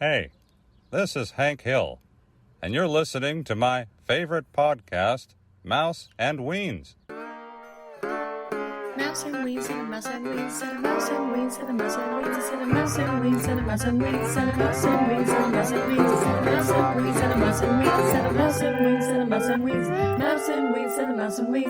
Hey, this is Hank Hill, and you're listening to my favorite podcast, Mouse and Weens. Mouse and Weens and a mouse and Weens and a mouse and Weens and a mouse and Weens and a mouse and Weens and a mouse and Weens and a mouse and Weens and a mouse and Weens and a mouse and Weens and a mouse and Weens and a mouse and Weens and a mouse and Weens and a mouse and Weens mouse and Weens.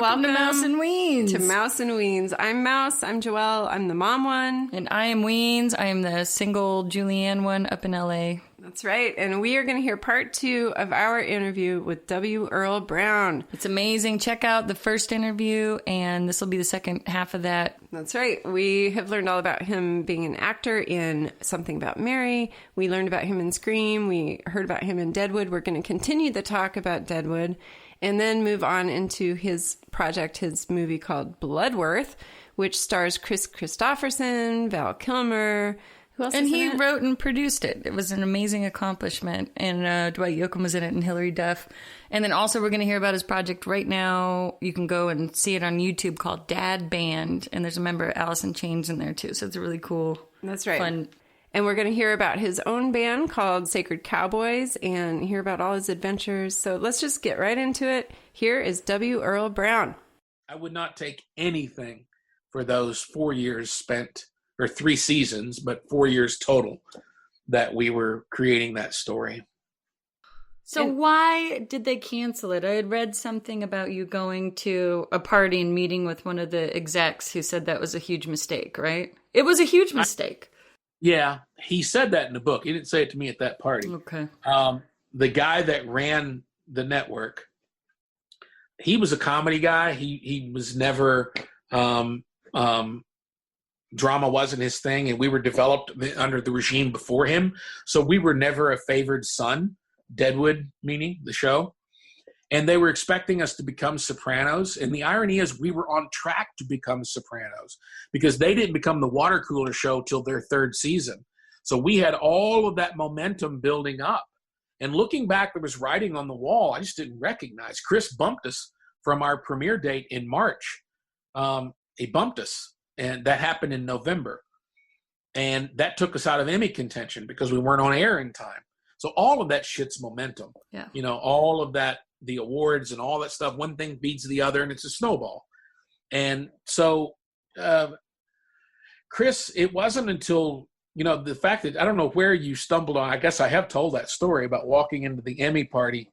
Welcome to Mouse and Weens. To Mouse and Weens. I'm Mouse. I'm Joelle. I'm the mom one. And I am Weens. I am the single Julianne one up in LA. That's right. And we are going to hear part 2 of our interview with W. Earl Brown. It's amazing. Check out the first interview, and this will be the second half of that. That's right. We have learned all about him being an actor in Something About Mary. We learned about him in Scream. We heard about him in Deadwood. We're going to continue the talk about Deadwood and then move on into his project, his movie called Bloodworth, which stars Kris Kristofferson, Val Kilmer. Who else? And he wrote and produced it. It was an amazing accomplishment. And Dwight Yoakam was in it, and Hilary Duff. And then also we're going to hear about his project right now. You can go and see it on YouTube called Dad Band. And there's a member of Alice in Chains in there too. So it's a really cool, that's right, fun. And we're going to hear about his own band called Sacred Cowboys and hear about all his adventures. So let's just get right into it. Here is W. Earl Brown. I would not take anything for those 4 years spent, or 3 seasons, but 4 years total that we were creating that story. So why did they cancel it? I had read something about you going to a party and meeting with one of the execs who said that was a huge mistake, right? It was a huge mistake. Yeah, he said that in the book. He didn't say it to me at that party. Okay. The guy that ran the network, he was a comedy guy. He was never drama wasn't his thing, and we were developed under the regime before him. So we were never a favored son, Deadwood, meaning the show. And they were expecting us to become Sopranos. And the irony is we were on track to become Sopranos because they didn't become the water cooler show till their 3rd season. So we had all of that momentum building up. And looking back, there was writing on the wall I just didn't recognize. Kris bumped us from our premiere date in March. He bumped us. And that happened in November. And that took us out of Emmy contention because we weren't on air in time. So all of that shit's momentum. Yeah. You know, all of that, the awards and all that stuff, one thing beats the other and it's a snowball. And so Kris, it wasn't until, you know, the fact that I don't know where you stumbled on, I guess I have told that story about walking into the Emmy party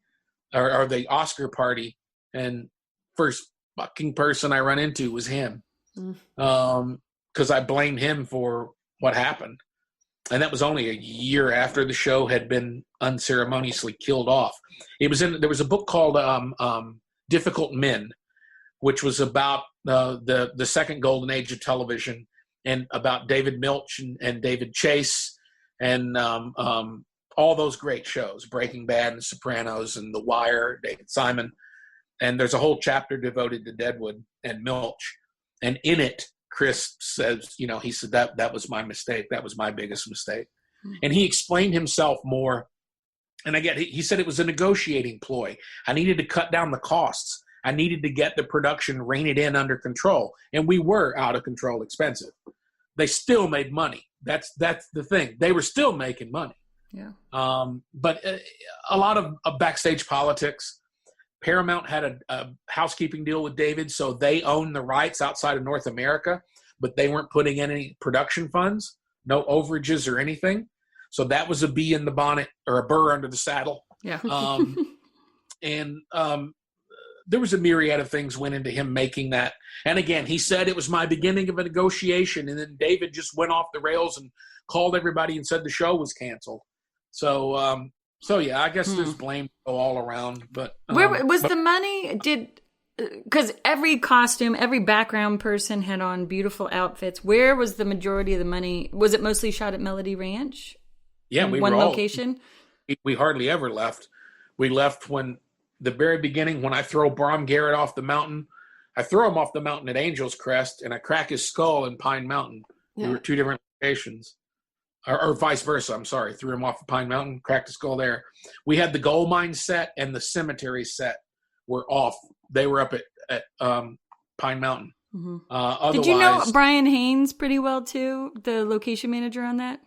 or the Oscar party, and first fucking person I run into was him. Because I blamed him for what happened. And that was only a year after the show had been unceremoniously killed off. There was a book called Difficult Men, which was about the second golden age of television and about David Milch and David Chase and all those great shows, Breaking Bad and Sopranos and The Wire, David Simon. And there's a whole chapter devoted to Deadwood and Milch. And in it, Kris says, you know, he said that was my mistake. That was my biggest mistake. Mm-hmm. And he explained himself more. And again, he said it was a negotiating ploy. I needed to cut down the costs. I needed to get the production reined in under control. And we were out of control expensive. They still made money. That's the thing. They were still making money. Yeah. But a lot of backstage politics. Paramount had a housekeeping deal with David, so they owned the rights outside of North America, but they weren't putting in any production funds, no overages or anything. So that was a bee in the bonnet or a burr under the saddle. Yeah. There was a myriad of things went into him making that. And again, he said it was my beginning of a negotiation, and then David just went off the rails and called everybody and said the show was canceled. So yeah, I guess there's blame all around. But where was the money? Because every costume, every background person had on beautiful outfits. Where was the majority of the money? Was it mostly shot at Melody Ranch? Yeah, we one were location. We hardly ever left. We left when the very beginning when I throw Brom Garrett off the mountain. I throw him off the mountain at Angel's Crest, and I crack his skull in Pine Mountain. Yeah. We were 2 different locations. Or vice versa, I'm sorry. Threw him off of Pine Mountain, cracked his skull there. We had the gold mine set and the cemetery set were off. They were up at Pine Mountain. Otherwise, Did you know Brian Haynes pretty well too? The location manager on that.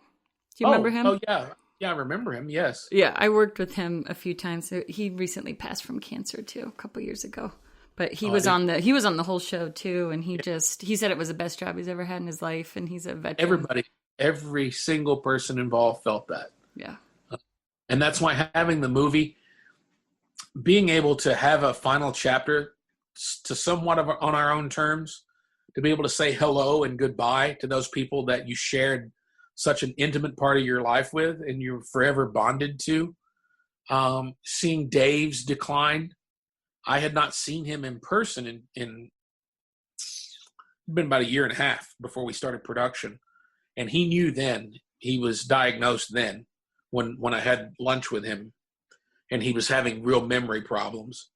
Do you remember him? Oh yeah, I remember him. Yes. Yeah, I worked with him a few times. He recently passed from cancer too, a couple years ago. But he was on the whole show too, and he said it was the best job he's ever had in his life, and he's a veteran. Every single person involved felt that. Yeah. And that's why having the movie, being able to have a final chapter to somewhat on our own terms, to be able to say hello and goodbye to those people that you shared such an intimate part of your life with and you're forever bonded to. Seeing Dave's decline. I had not seen him in person in been about a year and a half before we started production. And he knew then, he was diagnosed then when I had lunch with him, and he was having real memory problems.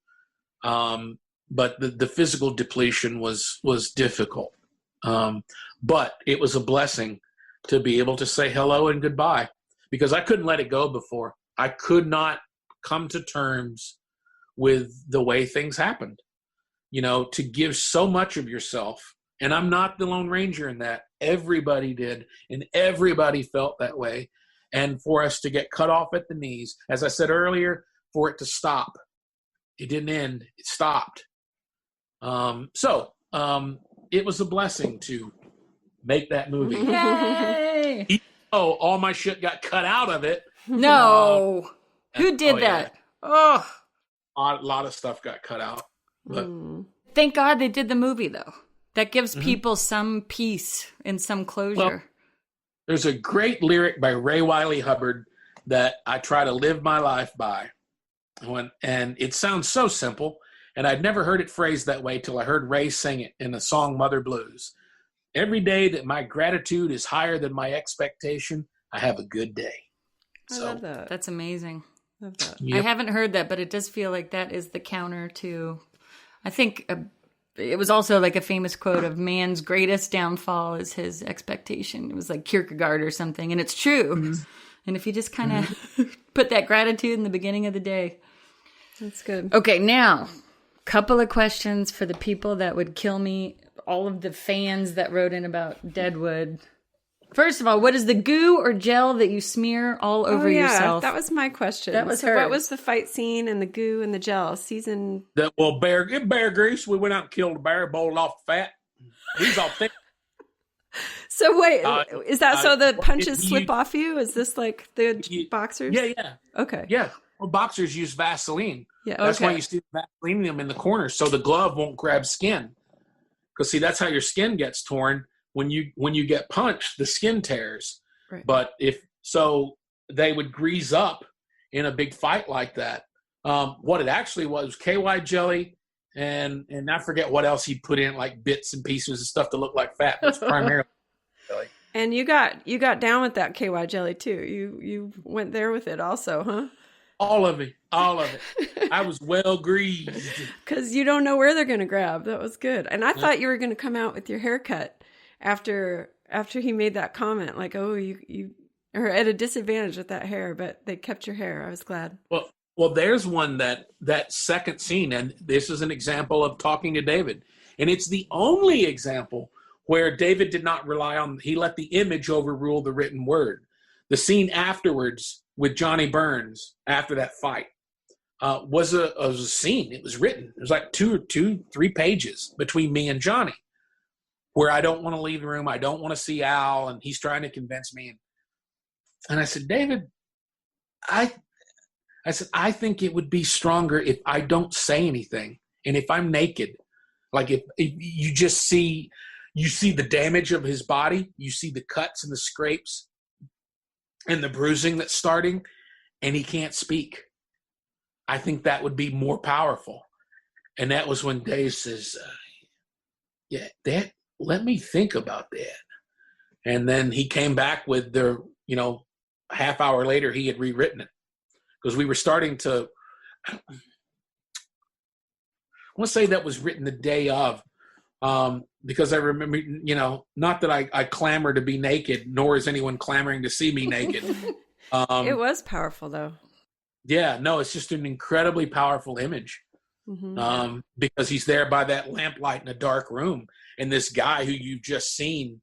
But the physical depletion was difficult. But it was a blessing to be able to say hello and goodbye, because I couldn't let it go before. I could not come to terms with the way things happened. To give so much of yourself, and I'm not the Lone Ranger in that. Everybody did, and everybody felt that way. And for us to get cut off at the knees, as I said earlier, for it to stop. It didn't end, it stopped. So it was a blessing to make that movie. Yay! Oh, all my shit got cut out of it. No. Who did that? Yeah. A lot of stuff got cut out. But Thank God they did the movie, though. That gives people some peace and some closure. Well, there's a great lyric by Ray Wiley Hubbard that I try to live my life by. And it sounds so simple, and I'd never heard it phrased that way till I heard Ray sing it in the song Mother Blues. Every day that my gratitude is higher than my expectation, I have a good day. I love that. That's amazing. Love that. Yep. I haven't heard that, but it does feel like that is the counter to, I think it was also like a famous quote of man's greatest downfall is his expectation. It was like Kierkegaard or something, and it's true. Mm-hmm. And if you just kind of put that gratitude in the beginning of the day. That's good. Okay, now, couple of questions for the people that would kill me, all of the fans that wrote in about Deadwood. First of all, what is the goo or gel that you smear all over yourself? That was my question. That was so what was the fight scene and the goo and the gel? Bear grease. We went out and killed a bear, boiled off the fat. He's all thick. So wait, is that so the punches slip off you? Is this like the boxers? Yeah. Okay. Yeah. Well, boxers use Vaseline. Yeah. That's why you see Vaseline them in the corners so the glove won't grab skin. Because see, that's how your skin gets torn. When you get punched, the skin tears. Right. But they would grease up in a big fight like that. What it actually was KY jelly, and I forget what else he put in, like bits and pieces of stuff to look like fat. But it's primarily jelly. And you got down with that KY jelly too. You went there with it also, huh? All of it. I was well greased. Because you don't know where they're going to grab. That was good. And I thought you were going to come out with your haircut after he made that comment, like, oh, you are at a disadvantage with that hair, but they kept your hair. I was glad. Well, there's one that second scene, and this is an example of talking to David. And it's the only example where David did not rely on, he let the image overrule the written word. The scene afterwards with Johnny Burns after that fight was a scene. It was written. It was like 2-3 pages between me and Johnny, where I don't want to leave the room. I don't want to see Al, and he's trying to convince me. And I said, David, I think it would be stronger if I don't say anything, and if I'm naked, like if you just see the damage of his body, you see the cuts and the scrapes and the bruising that's starting, and he can't speak. I think that would be more powerful. And that was when Dave says, let me think about that. And then he came back with half hour later, he had rewritten it. Because we were starting to, I want to say that was written the day of, because I remember, not that I clamor to be naked, nor is anyone clamoring to see me naked. It was powerful, though. Yeah, no, it's just an incredibly powerful image. because he's there by that lamplight in a dark room. And this guy who you've just seen,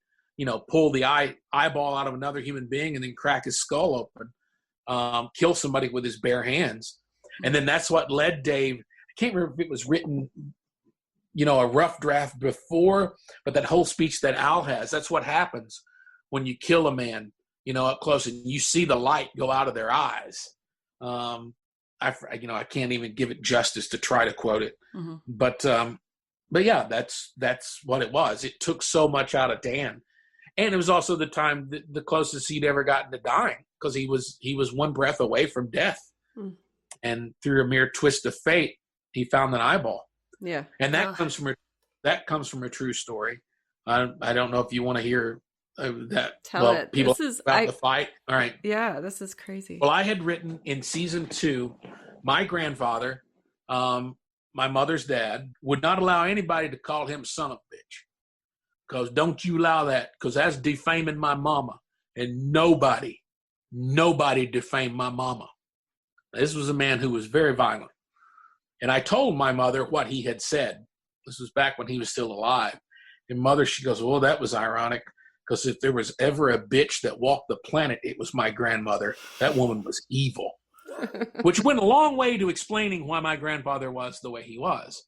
pull the eyeball out of another human being and then crack his skull open, kill somebody with his bare hands. And then that's what led Dave. I can't remember if it was written, a rough draft before, but that whole speech that Al has, that's what happens when you kill a man, up close and you see the light go out of their eyes. I can't even give it justice to try to quote it, but yeah, that's what it was. It took so much out of Dan, and it was also the time the closest he'd ever gotten to dying, because he was one breath away from death, and through a mere twist of fate, he found an eyeball. Yeah, and that comes from a true story. I don't know if you want to hear that. Tell it. People this is about the fight. All right. Yeah, this is crazy. Well, I had written in season 2, my grandfather, my mother's dad, would not allow anybody to call him son of a bitch. Because don't you allow that, because that's defaming my mama. And nobody defamed my mama. This was a man who was very violent. And I told my mother what he had said. This was back when he was still alive. And mother, she goes, well, that was ironic, because if there was ever a bitch that walked the planet, it was my grandmother. That woman was evil. Which went a long way to explaining why my grandfather was the way he was.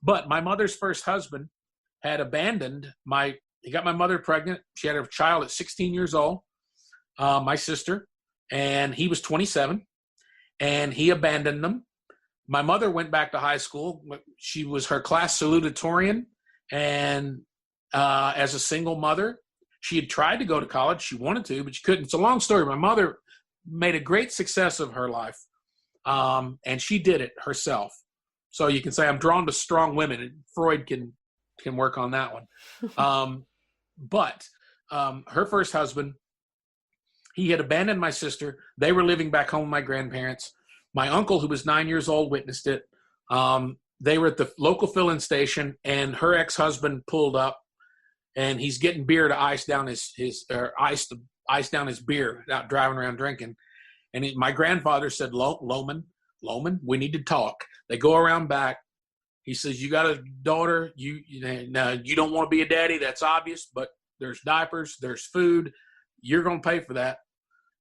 But my mother's first husband had abandoned he got my mother pregnant. She had a child at 16 years old, my sister, and he was 27, and he abandoned them. My mother went back to high school. She was her class salutatorian, and as a single mother, she had tried to go to college. She wanted to, but she couldn't. It's a long story. My mother made a great success of her life, and she did it herself. So you can say I'm drawn to strong women, and Freud can work on that one. But her first husband, he had abandoned my sister. They were living back home with my grandparents. My uncle, who was 9 years old, witnessed it. They were at the local filling station, and her ex-husband pulled up, and he's getting beer to ice down ice down his beer, out driving around drinking. And my grandfather said, Loman, we need to talk. They go around back. He says, you got a daughter. You don't want to be a daddy. That's obvious, but there's diapers, there's food. You're going to pay for that.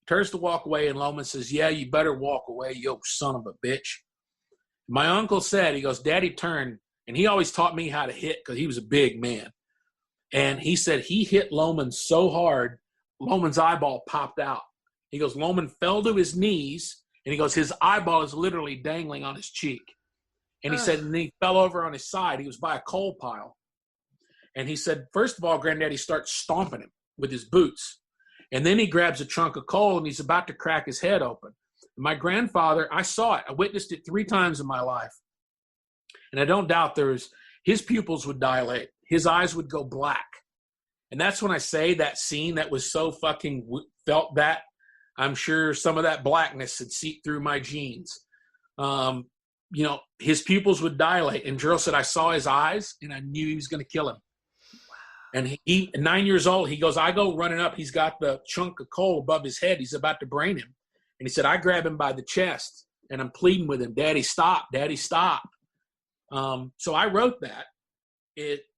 Turns to walk away, and Loman says, yeah, you better walk away, you son of a bitch. My uncle said, he goes, Daddy turned, and he always taught me how to hit because he was a big man. And he said he hit Loman so hard, Loman's eyeball popped out. He goes, Loman fell to his knees, and he goes, his eyeball is literally dangling on his cheek. And he said, and he fell over on his side. He was by a coal pile. And he said, first of all, Granddaddy starts stomping him with his boots. And then he grabs a chunk of coal, and he's about to crack his head open. And my grandfather, I saw it. I witnessed it 3 times in my life. And I don't doubt his pupils would dilate. His eyes would go black. And that's when I say that scene that was so fucking felt that. I'm sure some of that blackness had seeped through my jeans. His pupils would dilate. And Gerald said, I saw his eyes, and I knew he was going to kill him. And he, 9 years old, he goes, I go running up. He's got the chunk of coal above his head. He's about to brain him. And he said, I grab him by the chest, and I'm pleading with him, Daddy, stop. Daddy, stop. So I wrote that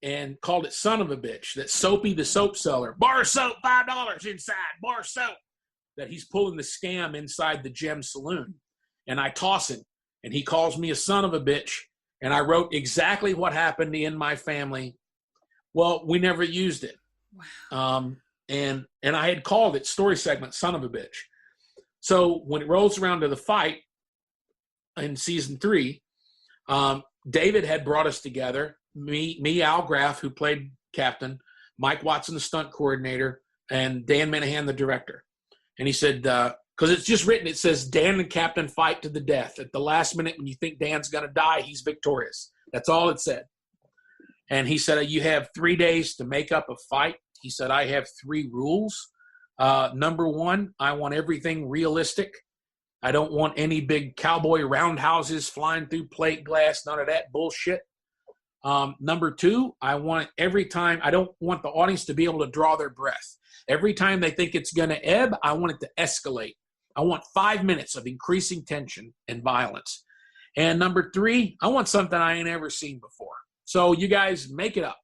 and called it Son of a Bitch, that Soapy the soap seller, bar soap, $5 inside, bar soap, that he's pulling the scam inside the Gem Saloon. And I toss him, and he calls me a son of a bitch. And I wrote exactly what happened in my family. Well, we never used it. Wow. And I had called it story segment, Son of a Bitch. So when it rolls around to the fight in season 3, David had brought us together, me, Al Graff, who played captain, Mike Watson, the stunt coordinator, and Dan Minahan, the director. And he said, because it's just written, it says Dan and captain fight to the death. At the last minute, when you think Dan's going to die, he's victorious. That's all it said. And he said, you have 3 days to make up a fight. He said, I have 3 rules. Number 1, I want everything realistic. I don't want any big cowboy roundhouses flying through plate glass, none of that bullshit. Number 2, I don't want the audience to be able to draw their breath. Every time they think it's going to ebb, I want it to escalate. I want 5 minutes of increasing tension and violence. And number 3, I want something I ain't ever seen before. So you guys make it up.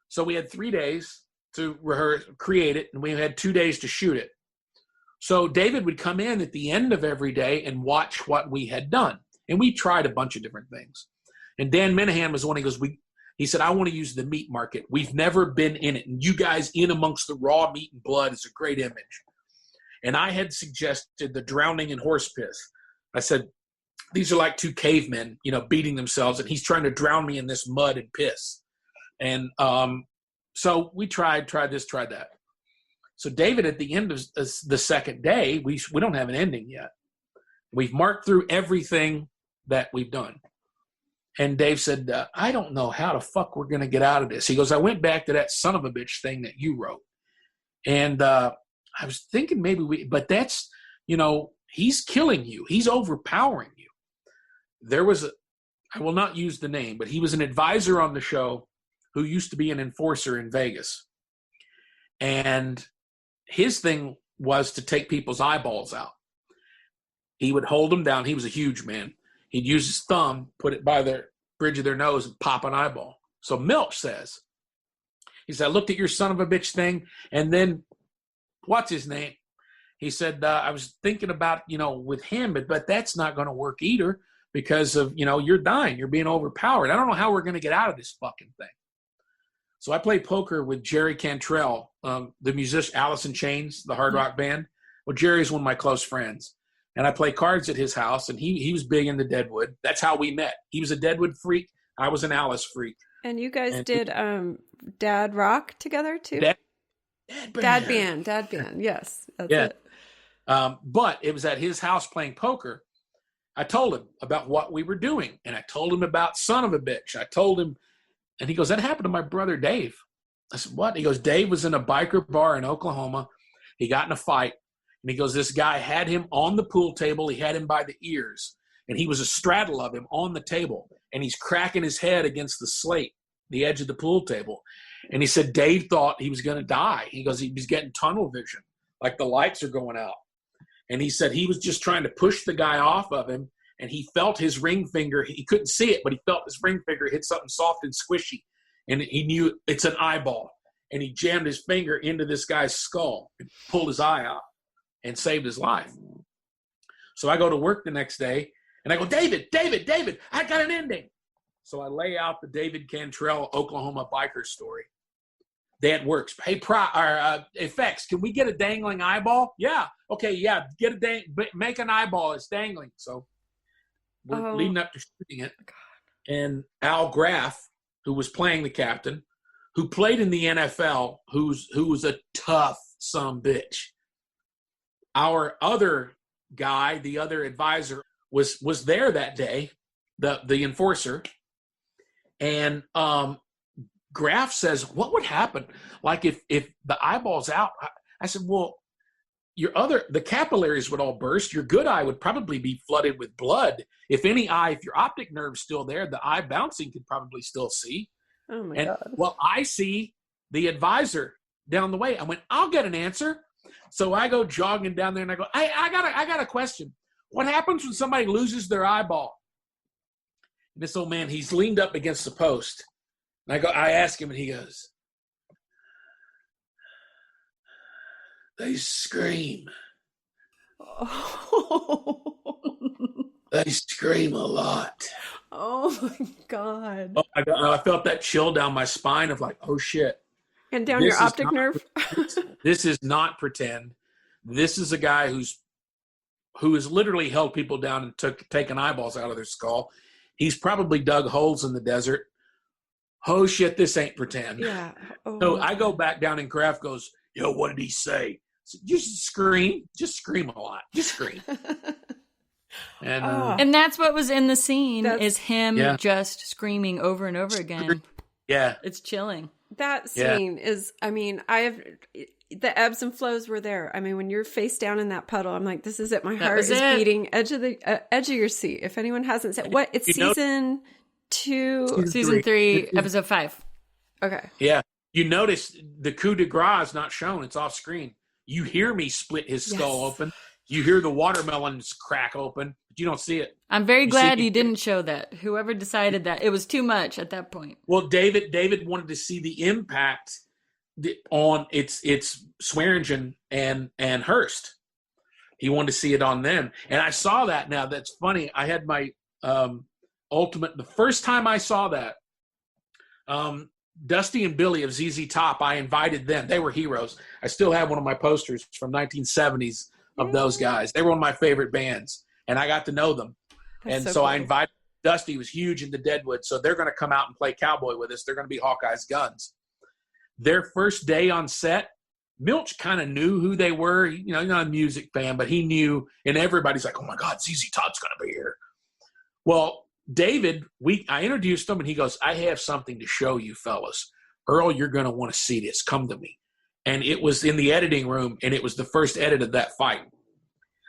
So we had 3 days to rehearse, create it, and we had 2 days to shoot it. So David would come in at the end of every day and watch what we had done. And we tried a bunch of different things. And Dan Minahan was the one, he said, I want to use the meat market. We've never been in it. And you guys in amongst the raw meat and blood is a great image. And I had suggested the drowning in horse piss. I said, these are like 2 cavemen, beating themselves. And he's trying to drown me in this mud and piss. And so we tried this, tried that. So David, at the end of the second day, we don't have an ending yet. We've marked through everything that we've done. And Dave said, I don't know how the fuck we're going to get out of this. He goes, I went back to that son of a bitch thing that you wrote. And I was thinking but that's, he's killing you. He's overpowering you. There was I will not use the name, but he was an advisor on the show who used to be an enforcer in Vegas. And his thing was to take people's eyeballs out. He would hold them down. He was a huge man. He'd use his thumb, put it by the bridge of their nose, and pop an eyeball. So Milch says, he said, I looked at your son of a bitch thing, and then, what's his name? He said, I was thinking about, with him, but that's not going to work either because of, you're dying. You're being overpowered. I don't know how we're going to get out of this fucking thing. So I played poker with Jerry Cantrell, the musician, Alice in Chains, the hard rock band. Well, Jerry's one of my close friends. And I play cards at his house, and he was big into Deadwood. That's how we met. He was a Deadwood freak. I was an Alice freak. And you guys did Dad Rock together, too? Dad Band. Yes, that's it. But it was at his house playing poker. I told him about what we were doing, and I told him about Son of a Bitch. I told him, and he goes, that happened to my brother Dave. I said, what? He goes, Dave was in a biker bar in Oklahoma. He got in a fight. And he goes, this guy had him on the pool table. He had him by the ears. And he was a straddle of him on the table. And he's cracking his head against the slate, the edge of the pool table. And he said Dave thought he was going to die. He goes, he was getting tunnel vision, like the lights are going out. And he said he was just trying to push the guy off of him. And he felt his ring finger. He couldn't see it, but he felt his ring finger hit something soft and squishy. And he knew it's an eyeball. And he jammed his finger into this guy's skull and pulled his eye out and saved his life. So I go to work the next day, and I go, David, I got an ending. So I lay out the David Cantrell, Oklahoma biker story. That works. Hey, effects, can we get a dangling eyeball? Yeah. Okay, yeah, make an eyeball. It's dangling. So we're leading up to shooting it. And Al Graff, who was playing the captain, who played in the NFL, who was a tough sumbitch. Our other guy, the other advisor, was there that day, the enforcer. And Graff says, what would happen? Like if the eyeball's out? I said, well, the capillaries would all burst. Your good eye would probably be flooded with blood. If your optic nerve's still there, the eye bouncing could probably still see. Oh my God. Well, I see the advisor down the way. I went, I'll get an answer. So I go jogging down there and I go, I got a question. What happens when somebody loses their eyeball? And this old man, he's leaned up against the post. And I ask him, and he goes, they scream. Oh. They scream a lot. Oh my God. Oh, I felt that chill down my spine of like, oh shit. And down your optic nerve. This is not pretend. This is a guy who has literally held people down and taken eyeballs out of their skull. He's probably dug holes in the desert. Oh shit, this ain't pretend. Yeah. Oh. So I go back down and Kraft goes, yo, what did he say? So just scream a lot. Just scream. And that's what was in the scene is him just screaming over and over again. Yeah. It's chilling. That scene is, the ebbs and flows were there. I mean, when you're face down in that puddle, I'm like, this is it. My heart is beating edge of your seat. If anyone hasn't said it's season 2, season 3, episode 5. Okay. Yeah. You notice the coup de grace is not shown. It's off screen. You hear me split his skull open. You hear the watermelons crack open, but you don't see it. I'm very glad you didn't show that. Whoever decided that, it was too much at that point. Well, David wanted to see the impact on its Swearingen and Hearst. He wanted to see it on them, and I saw that. Now that's funny. I had my ultimate. The first time I saw that, Dusty and Billy of ZZ Top, I invited them. They were heroes. I still have one of my posters from 1970s of those guys. They were one of my favorite bands, and I got to know them. That's so cool. I invited Dusty. Was huge into Deadwood, so they're going to come out and play cowboy with us. They're going to be Hawkeye's Guns. Their first day on set, Milch kind of knew who they were. You know, he's not a music fan, but he knew, and everybody's like, oh my God, ZZ Top's going to be here. Well, David, I introduced him, and he goes, I have something to show you fellas. Earl, you're going to want to see this. Come to me. And it was in the editing room, and it was the first edit of that fight.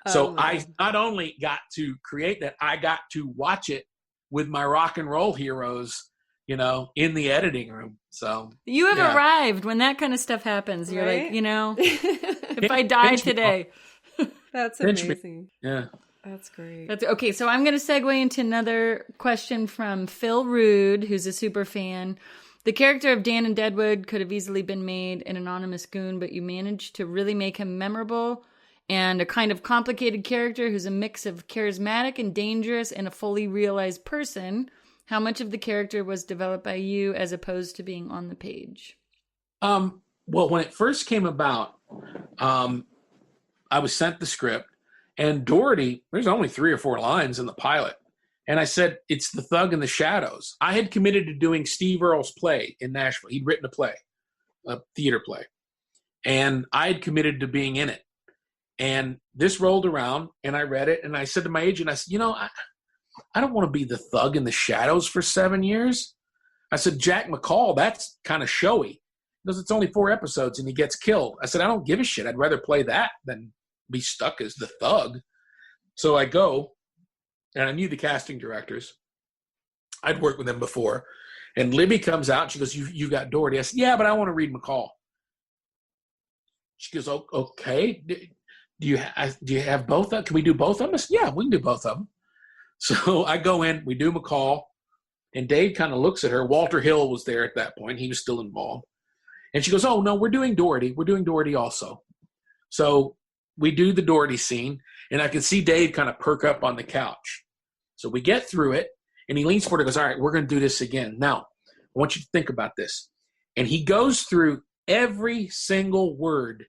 So I not only got to create that, I got to watch it with my rock and roll heroes, you know, in the editing room. So you have arrived when that kind of stuff happens. You're right? like, you know, if I die today. That's amazing. Yeah. That's great. That's okay. So I'm going to segue into another question from Phil Rude, who's a super fan. The character of Dan in Deadwood could have easily been made an anonymous goon, but you managed to really make him memorable and a kind of complicated character who's a mix of charismatic and dangerous and a fully realized person. How much of the character was developed by you as opposed to being on the page? Well, when it first came about, I was sent the script, and Dority, there's only 3 or 4 lines in the pilot. And I said, it's the thug in the shadows. I had committed to doing Steve Earle's play in Nashville. He'd written a play, a theater play. And I had committed to being in it. And this rolled around, and I read it, and I said to my agent, I said, you know, I don't want to be the thug in the shadows for 7 years. I said, Jack McCall, that's kind of showy. Because it's only 4 episodes, and he gets killed. I said, I don't give a shit. I'd rather play that than be stuck as the thug. So I go, and I knew the casting directors. I'd worked with them before. And Libby comes out, and she goes, you got Dority. I said, yeah, but I want to read McCall. She goes, oh, okay. Do you have both of them? Can we do both of them? I said, yeah, we can do both of them. So I go in, we do McCall, and Dave kind of looks at her. Walter Hill was there at that point. He was still involved. And she goes, oh, no, we're doing Dority. We're doing Dority also. So we do the Dority scene, and I can see Dave kind of perk up on the couch. So we get through it, and he leans forward and goes, all right, we're going to do this again. Now, I want you to think about this. And he goes through every single word.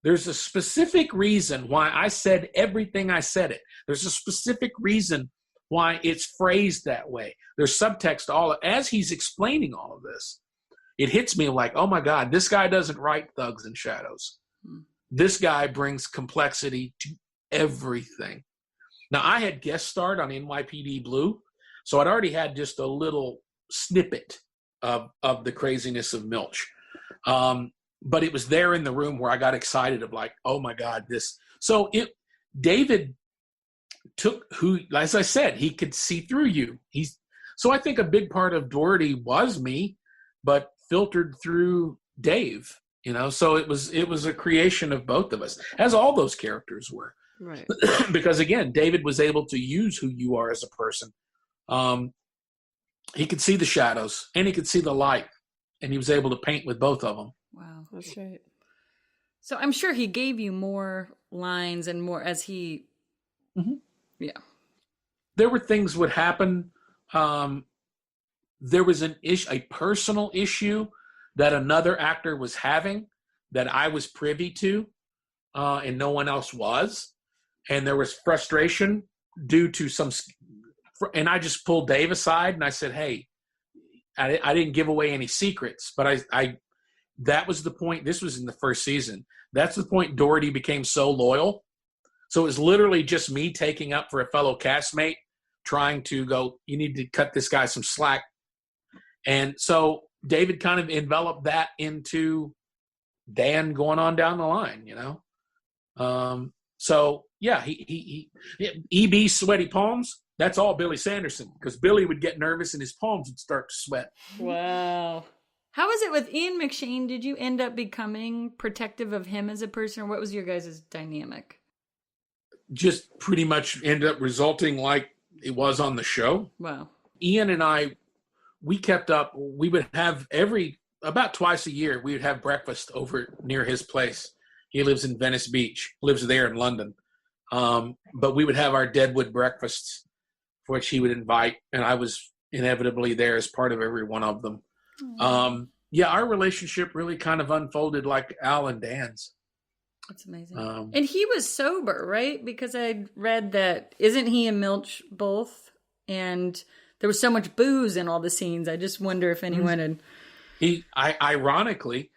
There's a specific reason why I said everything I said it. There's a specific reason why it's phrased that way. There's subtext as he's explaining all of this. It hits me like, oh my God, this guy doesn't write thugs and shadows. This guy brings complexity to everything. Now, I had guest starred on NYPD Blue, so I'd already had just a little snippet of the craziness of Milch. But it was there in the room where I got excited of like, oh my God, this. So David took who, as I said, he could see through you. So I think a big part of Dority was me, but filtered through Dave, you know. So it was a creation of both of us, as all those characters were. Right. Because again, David was able to use who you are as a person. He could see the shadows and he could see the light, and he was able to paint with both of them. Wow. That's right. So I'm sure he gave you more lines and more as he, yeah. There were things would happen. There was a personal issue that another actor was having that I was privy to, and no one else was. And there was frustration due to and I just pulled Dave aside and I said, hey, I didn't give away any secrets, but that was the point. This was in the first season. That's the point Dority became so loyal. So it was literally just me taking up for a fellow castmate, trying to go, you need to cut this guy some slack. And so David kind of enveloped that into Dan going on down the line, you know? So yeah, he EB sweaty palms. That's all Billy Sanderson, because Billy would get nervous and his palms would start to sweat. Wow. How was it with Ian McShane? Did you end up becoming protective of him as a person, or what was your guys' dynamic? just pretty much ended up resulting like it was on the show. Wow. Ian and I, we kept up. We would have about twice a year, we would have breakfast over near his place. He lives in Venice Beach, lives there in London. But we would have our Deadwood breakfasts, for which he would invite, and I was inevitably there as part of every one of them. Yeah, our relationship really kind of unfolded like Al and Dan's. That's amazing. And he was sober, right? Because I read that, isn't he and Milch both? And there was so much booze in all the scenes. I just wonder if anyone had... Ironically,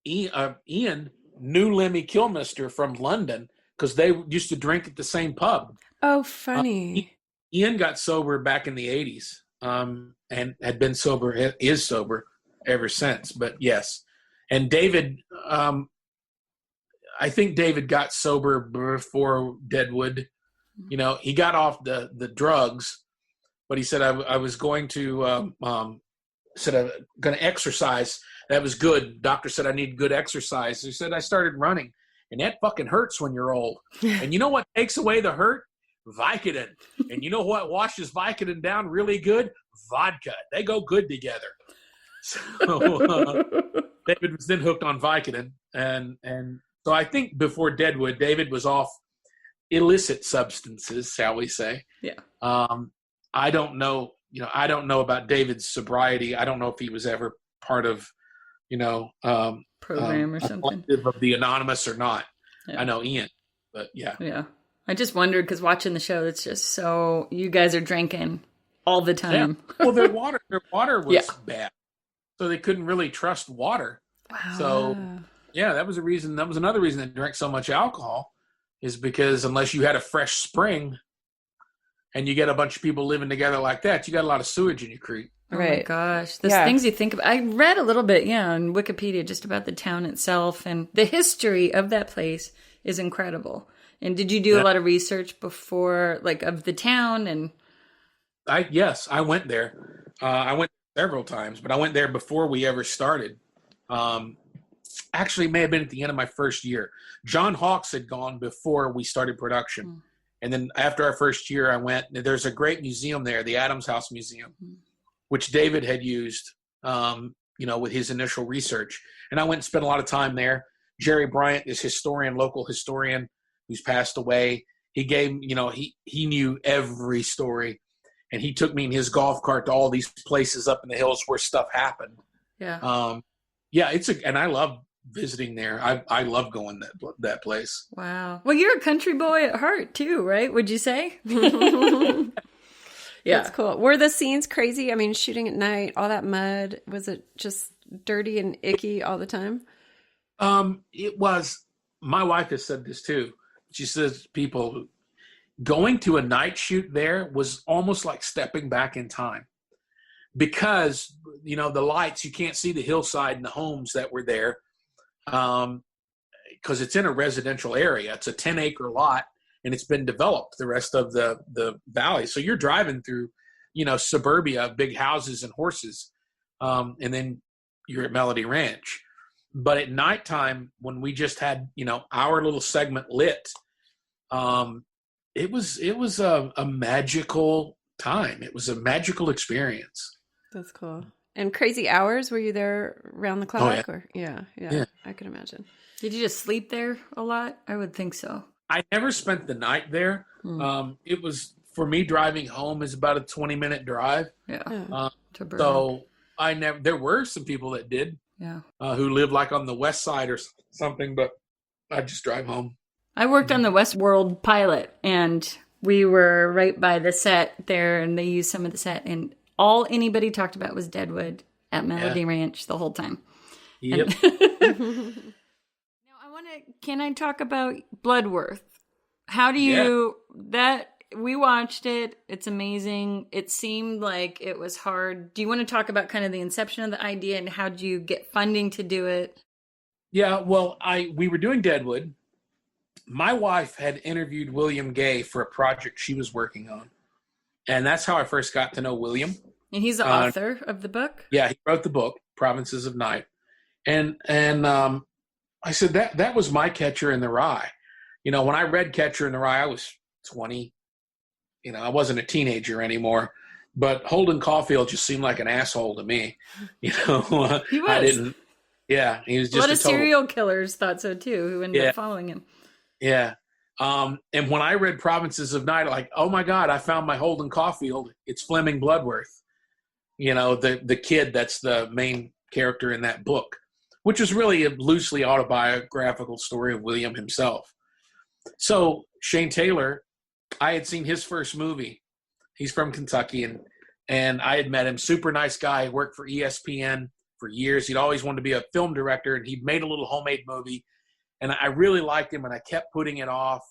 Ian knew Lemmy Kilmister from London because they used to drink at the same pub. Oh, funny. Ian got sober back in the 80s and had been sober, is sober ever since. But yes. And David, I think David got sober before Deadwood. You know, he got off the drugs, but he said, I was going to, said, I'm going to exercise. That was good. Doctor said I need good exercise. He said, I started running, and that fucking hurts when you're old. And you know what takes away the hurt? Vicodin. And you know what washes Vicodin down really good? Vodka. They go good together. So David was then hooked on Vicodin. And so I think before Deadwood, David was off illicit substances, shall we say. Yeah. I don't know. I don't know about David's sobriety. I don't know if he was ever part of, program or something of the Anonymous or not. Yeah. I know Ian, but yeah. Yeah. I just wondered because watching the show, it's just so you guys are drinking all the time. Yeah. Well, their water was bad, so they couldn't really trust water. Wow. So yeah, that was a reason. That was another reason they drank so much alcohol, is because unless you had a fresh spring. And you get a bunch of people living together like that, you got a lot of sewage in your creek. Oh my gosh. Those things you think about. I read a little bit, on Wikipedia just about the town itself, and the history of that place is incredible. And did you do a lot of research before, of the town? And Yes, I went there. I went several times, but I went there before we ever started. Actually, it may have been at the end of my first year. John Hawkes had gone before we started production. And then after our first year, I went. There's a great museum there, the Adams House Museum, which David had used, with his initial research. And I went and spent a lot of time there. Jerry Bryant is local historian who's passed away. He gave, he knew every story. And he took me in his golf cart to all these places up in the hills where stuff happened. Yeah. And I love visiting there. I love going that place. Wow. Well, you're a country boy at heart too, right? Would you say? Yeah. That's cool. Were the scenes crazy? I mean, shooting at night, all that mud, was it just dirty and icky all the time? It was. My wife has said this too. She says people going to a night shoot there was almost like stepping back in time, because the lights, you can't see the hillside and the homes that were there. Because it's in a residential area. It's a 10-acre lot, and it's been developed, the rest of the valley. So you're driving through, suburbia, big houses and horses, and then you're at Melody Ranch. But at nighttime, when we just had, our little segment lit, it was a magical time. It was a magical experience. That's cool. And crazy hours? Were you there around the clock? Oh, yeah. Or yeah, I can imagine. Did you just sleep there a lot? I would think so. I never spent the night there. It was, for me, driving home is about a 20-minute drive. Yeah. So there were some people that did. Yeah. Who lived on the west side or something, but I'd just drive home. I worked on the Westworld pilot, and we were right by the set there, and they used some of the set, and all anybody talked about was Deadwood at Melody Ranch the whole time. Yep. Can I talk about Bloodworth? How do you, we watched it. It's amazing. It seemed like it was hard. Do you want to talk about kind of the inception of the idea and how did you get funding to do it? Yeah, well, we were doing Deadwood. My wife had interviewed William Gay for a project she was working on. And that's how I first got to know William. And he's the author of the book? Yeah, he wrote the book, Provinces of Night. And I said that was my catcher in the rye. when I read Catcher in the Rye, I was 20. I wasn't a teenager anymore. But Holden Caulfield just seemed like an asshole to me. He was. I didn't. Yeah, he was just a lot of serial killers thought so too, who ended up following him. Yeah. And when I read Provinces of Night, like, oh my God, I found my Holden Caulfield. It's Fleming Bloodworth. The kid that's the main character in that book, which is really a loosely autobiographical story of William himself. So Shane Taylor, I had seen his first movie. He's from Kentucky, and I had met him. Super nice guy. He worked for ESPN for years. He'd always wanted to be a film director, and he'd made a little homemade movie. And I really liked him, and I kept putting it off.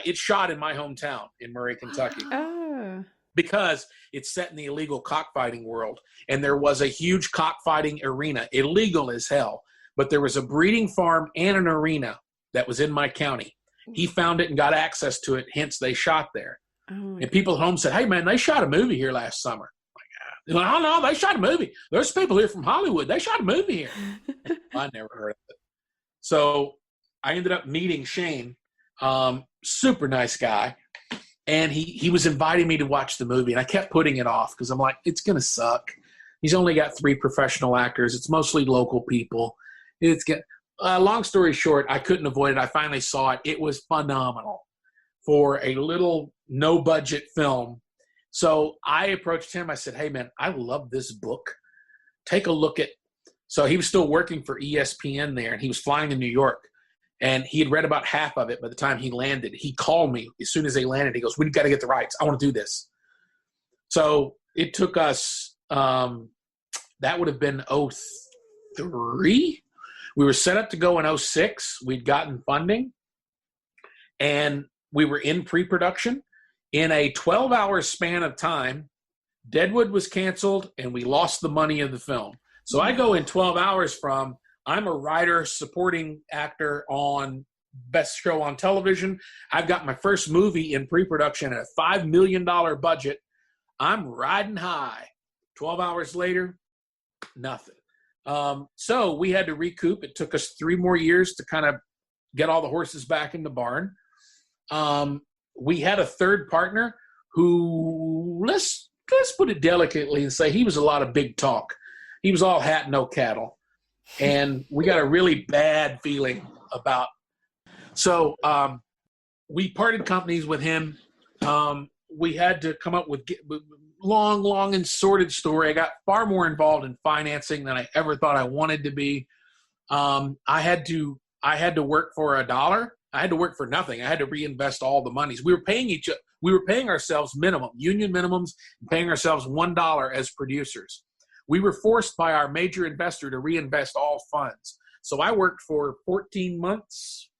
It's shot in my hometown in Murray, Kentucky. Oh. Because it's set in the illegal cockfighting world. And there was a huge cockfighting arena, illegal as hell. But there was a breeding farm and an arena that was in my county. He found it and got access to it, hence they shot there. Oh, and people at home said, hey, man, they shot a movie here last summer. I'm like, oh, no, they shot a movie. There's people here from Hollywood. They shot a movie here. I never heard of it. So I ended up meeting Shane, super nice guy. And he was inviting me to watch the movie. And I kept putting it off because I'm like, it's going to suck. He's only got 3 professional actors. It's mostly local people. Long story short, I couldn't avoid it. I finally saw it. It was phenomenal for a little no-budget film. So I approached him. I said, hey, man, I love this book. Take a look at – so he was still working for ESPN there, and he was flying to New York. And he had read about half of it by the time he landed. He called me as soon as they landed. He goes, we've got to get the rights. I want to do this. So it took us that would have been 2003. We were set up to go in 2006. We'd gotten funding. And we were in pre-production. In a 12-hour span of time, Deadwood was canceled, and we lost the money of the film. So I go in 12 hours from I'm a writer, supporting actor on Best Show on Television. I've got my first movie in pre-production at a $5 million budget. I'm riding high. 12 hours later, nothing. So we had to recoup. It took us 3 more years to kind of get all the horses back in the barn. We had a third partner who, let's put it delicately and say he was a lot of big talk. He was all hat, no cattle. And we got a really bad feeling about. So we parted companies with him. We had to come up with long and sordid story. I got far more involved in financing than I ever thought I wanted to be. I had to work for $1. I had to work for nothing. I had to reinvest all the monies. We were paying ourselves union minimums, and paying ourselves $1 as producers. We were forced by our major investor to reinvest all funds. So I worked for 14 months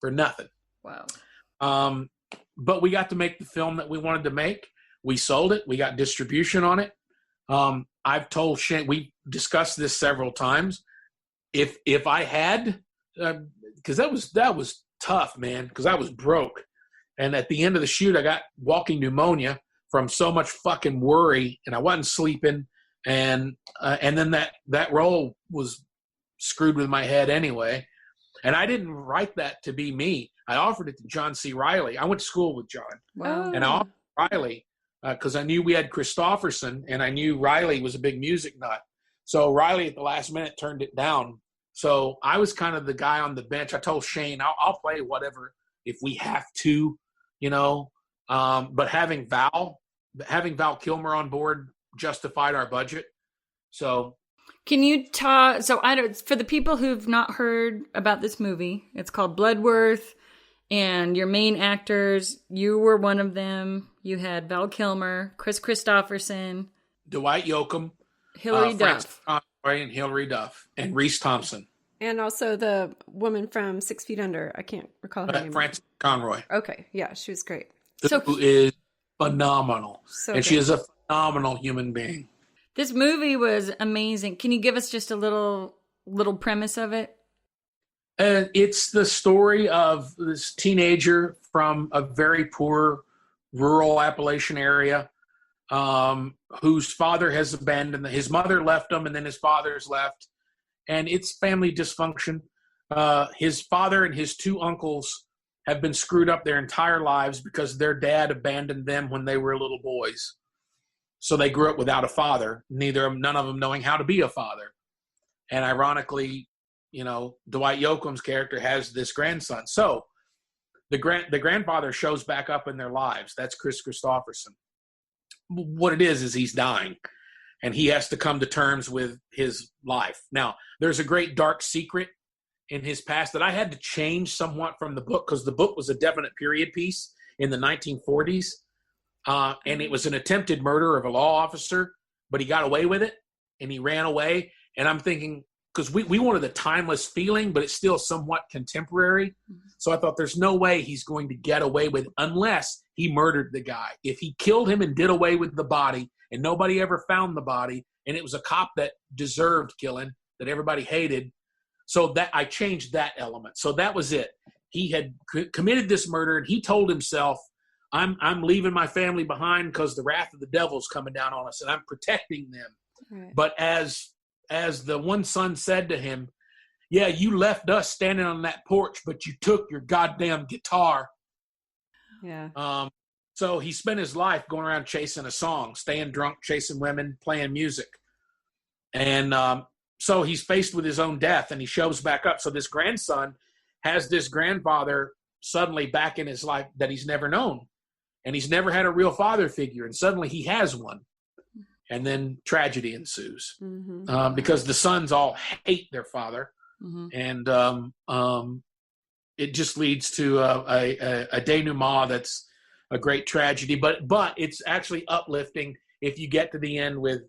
for nothing. Wow. But we got to make the film that we wanted to make. We sold it. We got distribution on it. I've told Shane, we discussed this several times. If I had, because that was tough, man, because I was broke. And at the end of the shoot, I got walking pneumonia from so much fucking worry, and I wasn't sleeping. And then that role was screwed with my head anyway. And I didn't write that to be me. I offered it to John C. Reilly. I went to school with John. Wow. And I offered Reilly because I knew we had Kristofferson, and I knew Reilly was a big music nut. So Reilly at the last minute turned it down. So I was kind of the guy on the bench. I told Shane, I'll play whatever if we have to, but having Val Kilmer on board justified our budget. So can you talk, for the people who've not heard about this movie, it's called Bloodworth, and your main actors, you were one of them. You had Val Kilmer, Kris Kristofferson, Dwight Yoakam, Hillary Duff, Conroy, and Hillary Duff, and Reece Thompson. And also the woman from 6 Feet Under. I can't recall her name. Frances Conroy. Okay, yeah, she was great. Who is phenomenal. And she is a phenomenal human being. This movie was amazing. Can you give us just a little premise of it? It's the story of this teenager from a very poor rural Appalachian area whose father has abandoned. His mother left him, and then his father's left. And it's family dysfunction. His father and his 2 uncles have been screwed up their entire lives because their dad abandoned them when they were little boys. So they grew up without a father, none of them knowing how to be a father. And ironically, Dwight Yoakam's character has this grandson. So the grandfather shows back up in their lives. That's Kris Kristofferson. What it is he's dying, and he has to come to terms with his life. Now, there's a great dark secret in his past that I had to change somewhat from the book, because the book was a definite period piece in the 1940s. And it was an attempted murder of a law officer, but he got away with it, and he ran away. And I'm thinking, because we wanted a timeless feeling, but it's still somewhat contemporary. So I thought there's no way he's going to get away with, unless he murdered the guy. If he killed him and did away with the body, and nobody ever found the body, and it was a cop that deserved killing, that everybody hated, so that I changed that element. So that was it. He had committed this murder, and he told himself, I'm leaving my family behind because the wrath of the devil's coming down on us, and I'm protecting them. Right. But as the one son said to him, yeah, you left us standing on that porch, but you took your goddamn guitar. Yeah. So he spent his life going around chasing a song, staying drunk, chasing women, playing music. And so he's faced with his own death, and he shows back up. So this grandson has this grandfather suddenly back in his life that he's never known. And he's never had a real father figure. And suddenly he has one. And then tragedy ensues. Mm-hmm. Because the sons all hate their father. Mm-hmm. And it just leads to a denouement that's a great tragedy. But it's actually uplifting if you get to the end with,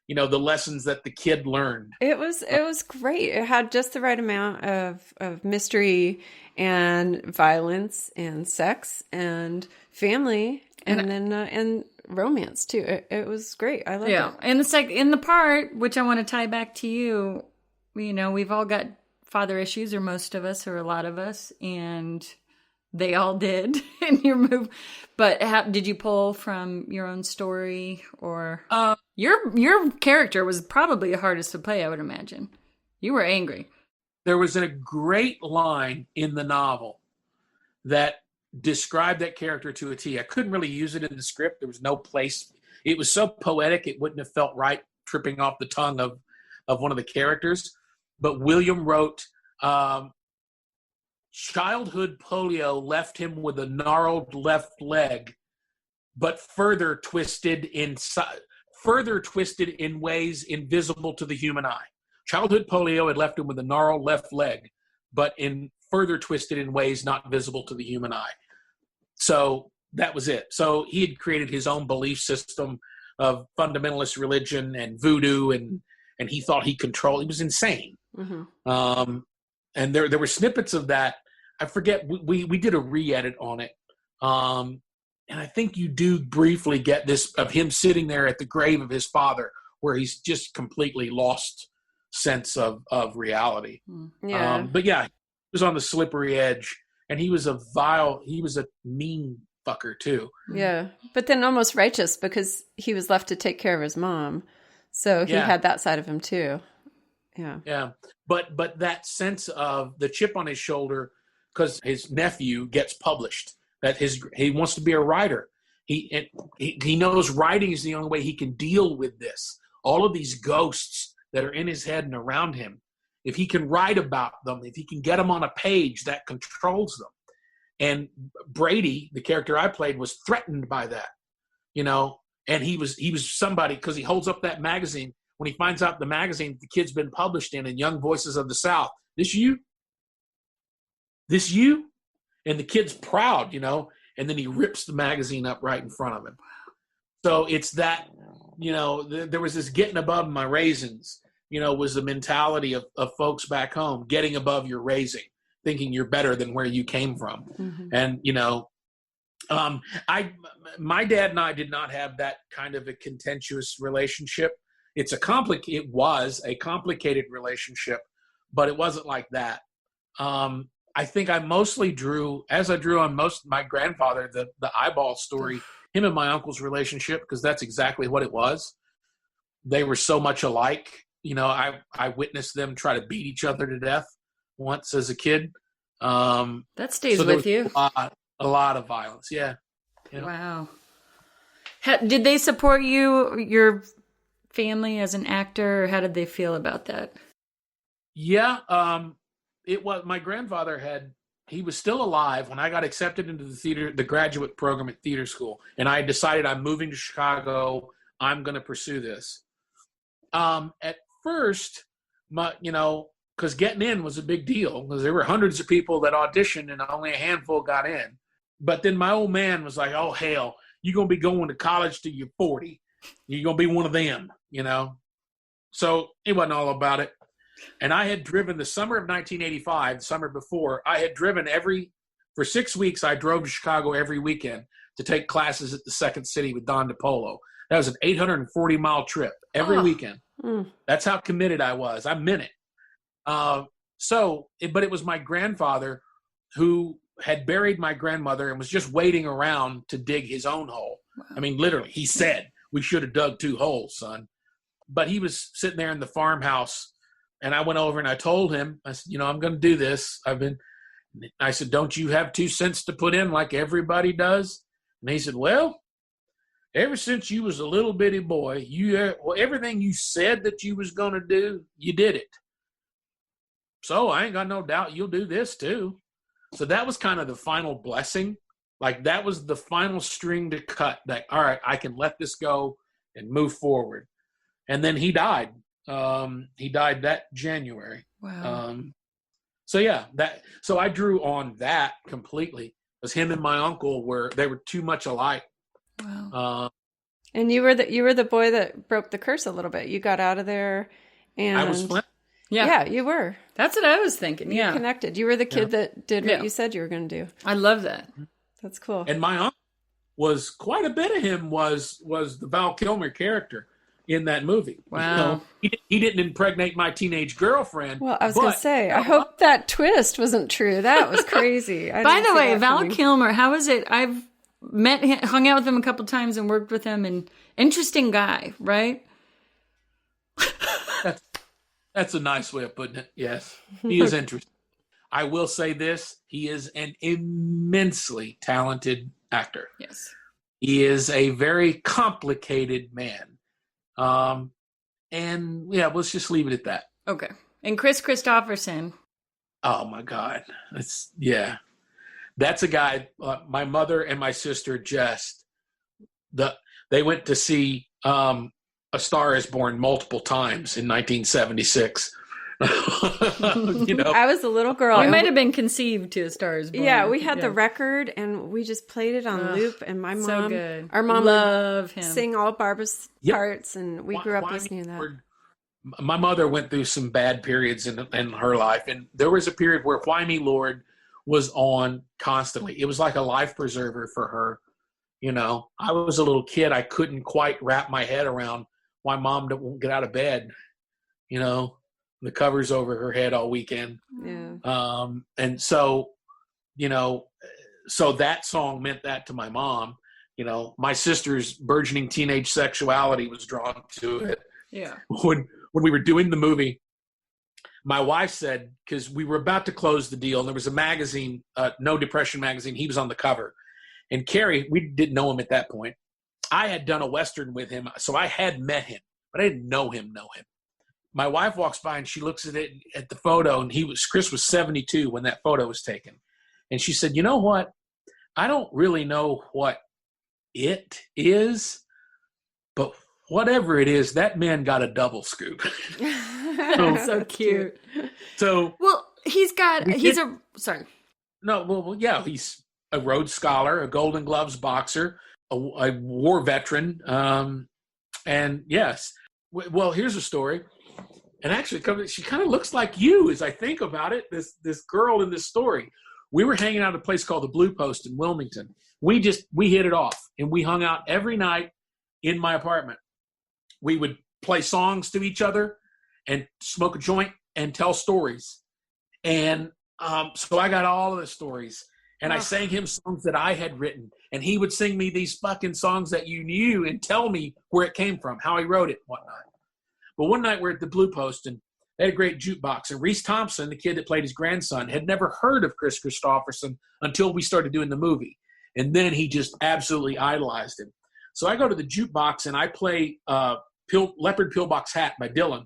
the lessons that the kid learned. It was great. It had just the right amount of mystery and violence and sex and family and romance too. It was great. I loved it. And it's like in the part, which I want to tie back to you, we've all got father issues, or most of us, or a lot of us, and they all did in your move. But did you pull from your own story, or your character was probably the hardest to play, I would imagine. You were angry. There was a great line in the novel that described that character to a T. I couldn't really use it in the script. There was no place. It was so poetic, it wouldn't have felt right tripping off the tongue of one of the characters. But William wrote, childhood polio left him with a gnarled left leg, but further twisted in ways invisible to the human eye. Childhood polio had left him with a gnarled left leg, but further twisted in ways not visible to the human eye. So that was it. So he had created his own belief system of fundamentalist religion and voodoo, and he thought he controlled. He was insane. Mm-hmm. And there were snippets of that. I forget. We did a re-edit on it. And I think you do briefly get this of him sitting there at the grave of his father, where he's just completely lost sense of reality. Yeah. But yeah, he was on the slippery edge, and he was a mean fucker too. Yeah. But then almost righteous, because he was left to take care of his mom. So he had that side of him too. Yeah. Yeah. But that sense of the chip on his shoulder, because his nephew gets published, that he wants to be a writer. He knows writing is the only way he can deal with this. All of these ghosts that are in his head and around him, if he can write about them, if he can get them on a page, that controls them. And Brady, the character I played, was threatened by that, and he was somebody, because he holds up that magazine when he finds out the magazine the kid's been published in Young Voices of the South. This you? And the kid's proud, and then he rips the magazine up right in front of him. So it's that, there was this getting above my raisins, was the mentality of folks back home, getting above your raising, thinking you're better than where you came from. Mm-hmm. And, my dad and I did not have that kind of a contentious relationship. It was a complicated relationship, but it wasn't like that. I think I mostly drew on my grandfather, the eyeball story, him and my uncle's relationship, because that's exactly what it was. They were so much alike. I witnessed them try to beat each other to death once as a kid. That stays so there with was you. A lot of violence. Yeah. Wow. Did they support you, your family, as an actor, or how did they feel about that? Yeah. It was my grandfather he was still alive when I got accepted into the graduate program at theater school. And I decided I'm moving to Chicago. I'm going to pursue this. At first, because getting in was a big deal because there were hundreds of people that auditioned and only a handful got in. But then my old man was like, oh, hell, you're going to be going to college till you're 40. You're going to be one of them, So it wasn't all about it. And I had driven the summer of 1985, the summer before, I had driven for 6 weeks, I drove to Chicago every weekend to take classes at the Second City with Don DePolo. That was an 840-mile trip every weekend. That's how committed I was. I meant it. But it was my grandfather who had buried my grandmother and was just waiting around to dig his own hole. Wow. I mean, literally, he said, we should have dug 2 holes, son. But he was sitting there in the farmhouse, and I went over and I told him, I said, I'm going to do this. I said, don't you have 2 cents to put in like everybody does? And he said, well, ever since you was a little bitty boy, everything you said that you was going to do, you did it. So I ain't got no doubt you'll do this too. So that was kind of the final blessing. Like that was the final string to cut that, all right, I can let this go and move forward. And then he died. He died that January. Wow. So I drew on that completely because him and my uncle were too much alike. Wow. And you were the boy that broke the curse a little bit. You got out of there, and I was Flint. Yeah, you were. That's what I was thinking. Yeah, you connected. You were the kid that did what you said you were going to do. I love that. That's cool. And my uncle was quite a bit of him was the Val Kilmer character in that movie. Wow. He didn't impregnate my teenage girlfriend. Well, I was going to say, I hope that twist wasn't true. That was crazy. By the way, Val Kilmer, how is it? I've met him, hung out with him a couple times and worked with him, and interesting guy, right? That's a nice way of putting it. Yes, he is interesting. I will say this. He is an immensely talented actor. Yes. He is a very complicated man. And yeah, let's just leave it at that. Okay. And Kris Kristofferson. Oh my God. That's a guy, my mother and my sister they went to see, A Star is Born multiple times in 1976. I was a little girl. We might have been conceived to A Star is Born. Yeah, we had the record and we just played it on loop. And my mom, so good. Our mom Love would him. sing all Barbara's parts, and we grew up listening to that. My mother went through some bad periods in her life, and there was a period where Why Me Lord was on constantly. It was like a life preserver for her. I was a little kid. I couldn't quite wrap my head around why mom won't get out of bed. The covers over her head all weekend. Yeah. And so, so that song meant that to my mom. My sister's burgeoning teenage sexuality was drawn to it. Yeah. When we were doing the movie, my wife said, because we were about to close the deal, and there was a magazine, No Depression magazine. He was on the cover. And Carrie, we didn't know him at that point. I had done a Western with him, so I had met him, but I didn't know him. My wife walks by and she looks at the photo, and Kris was 72 when that photo was taken. And she said, you know what? I don't really know what it is, but whatever it is, that man got a double scoop. So cute. So, well, he's a Rhodes Scholar, a Golden Gloves boxer, a war veteran. And yes, well, here's a story. And actually, she kind of looks like you as I think about it, this girl in this story. We were hanging out at a place called the Blue Post in Wilmington. We hit it off, and we hung out every night in my apartment. We would play songs to each other and smoke a joint and tell stories. And so I got all of the stories. And I sang him songs that I had written. And he would sing me these fucking songs that you knew and tell me where it came from, how he wrote it, whatnot. But one night we're at the Blue Post, and They had a great jukebox. And Reece Thompson, the kid that played his grandson, had never heard of Kris Kristofferson until we started doing the movie. And then he just absolutely idolized him. So I go to the jukebox and I play Leopard Pillbox Hat by Dylan.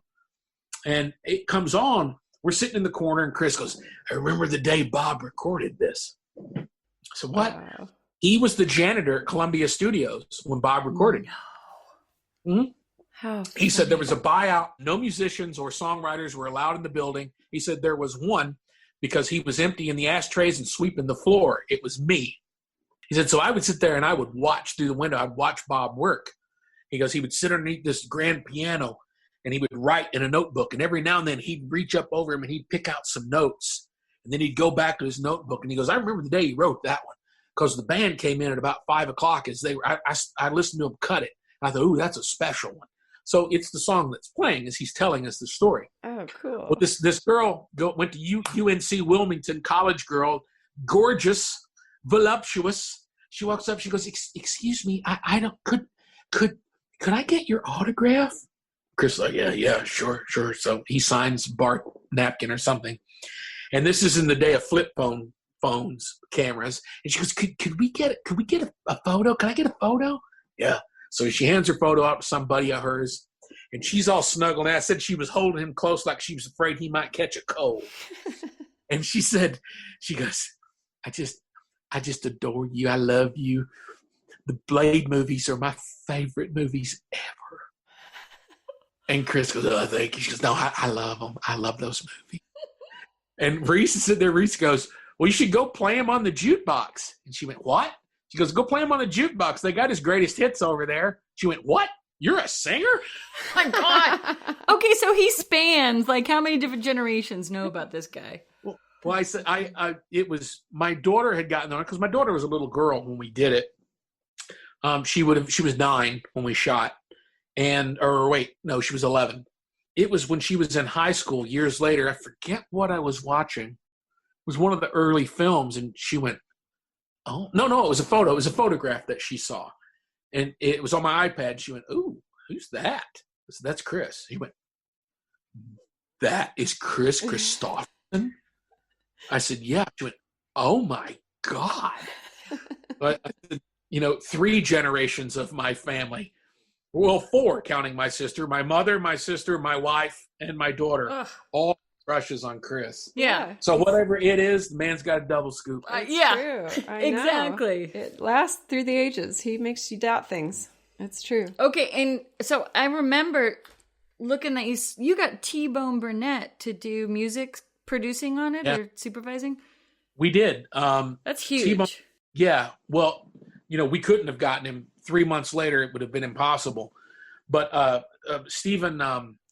And it comes on. We're sitting in the corner, and Kris goes, I remember the day Bob recorded this. So what? Wow. He was the janitor at Columbia Studios when Bob recorded. No. Mm-hmm. How He said there was a buyout. No musicians or songwriters were allowed in the building. He said there was one because he was emptying the ashtrays and sweeping the floor. It was me. He said, so I would sit there and I would watch through the window. I'd watch Bob work. He goes, he would sit underneath this grand piano and he would write in a notebook. And every now and then he'd reach up over him and he'd pick out some notes. And then he'd go back to his notebook and he goes, I remember the day he wrote that one because the band came in at about 5 o'clock as they were, I listened to him cut it. And I thought, ooh, that's a special one. So it's the song that's playing as he's telling us the story. Oh, cool. Well, this girl went to UNC Wilmington, college girl, gorgeous, voluptuous. She walks up. She goes, "Excuse me, I don't could I get your autograph?" Kris like, yeah, sure. So he signs Bart napkin or something. And this is in the day of flip phones, cameras. And she goes, "Could we get a photo? Can I get a photo?" Yeah. So she hands her photo out to some buddy of hers, and she's all snuggled. And I said she was holding him close like she was afraid he might catch a cold. And she goes, I just adore you. I love you. The Blade movies are my favorite movies ever. And Kris goes, oh, thank you. She goes, no, I love them. I love those movies. And Reece is sitting there. Reece goes, well, you should go play them on the jukebox. And she went, what? She goes, go play him on the jukebox. They got his greatest hits over there. She went, what? You're a singer? Oh my God. Okay, so he spans, like, how many different generations know about this guy? Well, I said, it was, my daughter had gotten on it because my daughter was a little girl when we did it. She was 9 when we shot. She was 11. It was when she was in high school years later. I forget what I was watching. It was one of the early films, and she went, oh, no, it was a photo. It was a photograph that she saw. And it was on my iPad. She went, ooh, who's that? I said, that's Kris. He went, that is Kris Kristofferson? I said, yeah. She went, oh, my God. But, 3 generations of my family. Well, 4, counting my sister, my mother, my sister, my wife, and my daughter. Ugh. All crushes on Kris. Yeah. So whatever it is, the man's got a double scoop. Yeah. True. I know. Exactly. It lasts through the ages. He makes you doubt things. It's true. Okay, and so I remember looking at you got T-Bone Burnett to do music producing on it or supervising? We did. That's huge. T-Bone, yeah. Well, we couldn't have gotten him 3 months later. It would have been impossible. But Stephen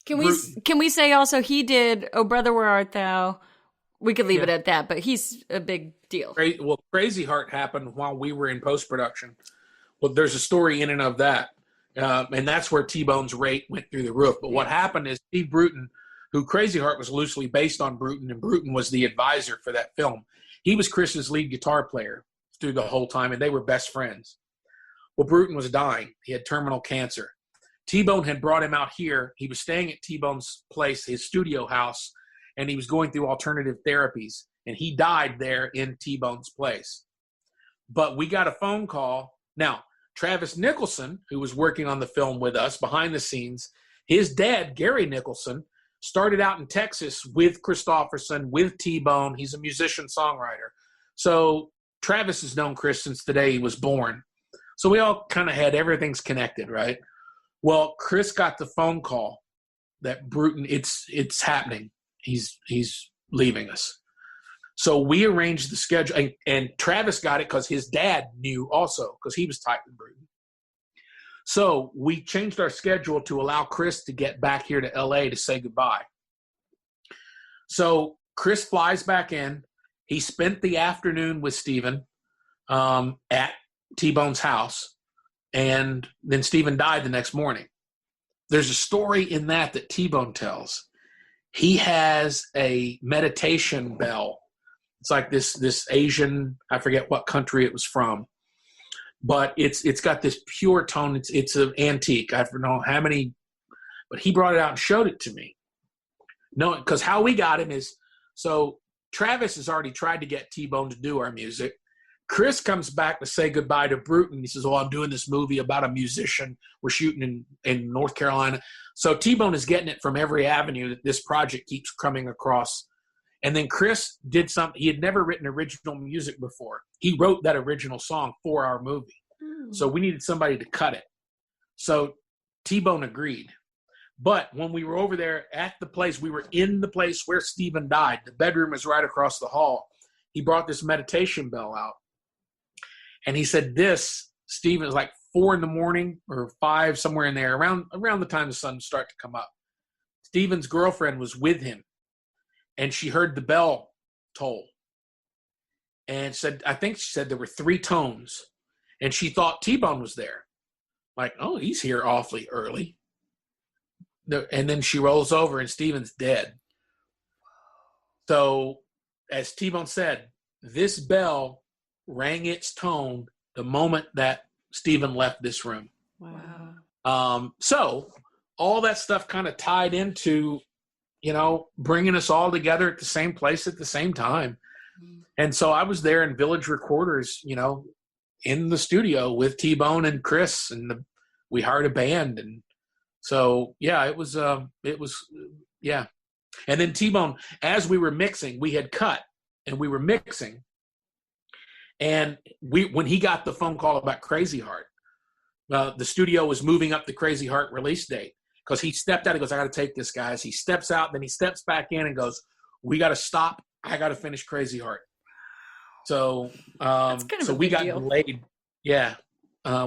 Can we say also he did Oh Brother Where Art Thou? We could leave it at that, but he's a big deal. Well, Crazy Heart happened while we were in post-production. Well, there's a story in and of that. And that's where T-Bone's rate went through the roof. But what happened is Steve Bruton, who Crazy Heart was loosely based on Bruton, and Bruton was the advisor for that film. He was Kris's lead guitar player through the whole time, and they were best friends. Well, Bruton was dying. He had terminal cancer. T-Bone had brought him out here. He was staying at T-Bone's place, his studio house, and he was going through alternative therapies. And he died there in T-Bone's place. But we got a phone call. Now, Travis Nicholson, who was working on the film with us behind the scenes, his dad, Gary Nicholson, started out in Texas with Kristofferson, with T-Bone. He's a musician-songwriter. So Travis has known Kris since the day he was born. So we all kind of had everything's connected, right? Well, Kris got the phone call that Bruton, it's happening. He's leaving us. So we arranged the schedule, and Travis got it because his dad knew also because he was tight with Bruton. So we changed our schedule to allow Kris to get back here to LA to say goodbye. So Kris flies back in. He spent the afternoon with Stephen at T-Bone's house, and then Stephen died the next morning. There's a story in that T-Bone tells. He has a meditation bell. It's like this Asian, I forget what country it was from, but it's got this pure tone. It's an antique. I don't know how many, but he brought it out and showed it to me. No, because how we got him is, so Travis has already tried to get T-Bone to do our music. Kris comes back to say goodbye to Bruton. He says, I'm doing this movie about a musician. We're shooting in North Carolina. So T-Bone is getting it from every avenue that this project keeps coming across. And then Kris did something. He had never written original music before. He wrote that original song for our movie. So we needed somebody to cut it. So T-Bone agreed. But when we were over there at the place, we were in the place where Stephen died. The bedroom is right across the hall. He brought this meditation bell out. And he said Stephen, is like 4 a.m. or 5, somewhere in there, around the time the sun started to come up. Stephen's girlfriend was with him, and she heard the bell toll. And I think she said there were 3 tones, and she thought T-Bone was there. Like, oh, he's here awfully early. And then she rolls over, and Stephen's dead. So, as T-Bone said, this bell rang its tone the moment that Stephen left this room. Wow. So all that stuff kind of tied into, bringing us all together at the same place at the same time. And so I was there in Village Recorders, in the studio with T-Bone and Kris, and we hired a band. And so, yeah, it was. And then T-Bone, as we were mixing, we had cut and we were mixing. And when he got the phone call about Crazy Heart, the studio was moving up the Crazy Heart release date, because he stepped out. He goes, I got to take this, guys. He steps out, then he steps back in and goes, we got to stop. I got to finish Crazy Heart. So, we got delayed. Yeah.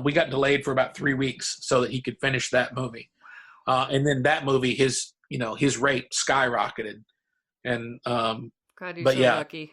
We got delayed for about 3 weeks so that he could finish that movie. And then that movie, his rate skyrocketed. And, God, you're so lucky.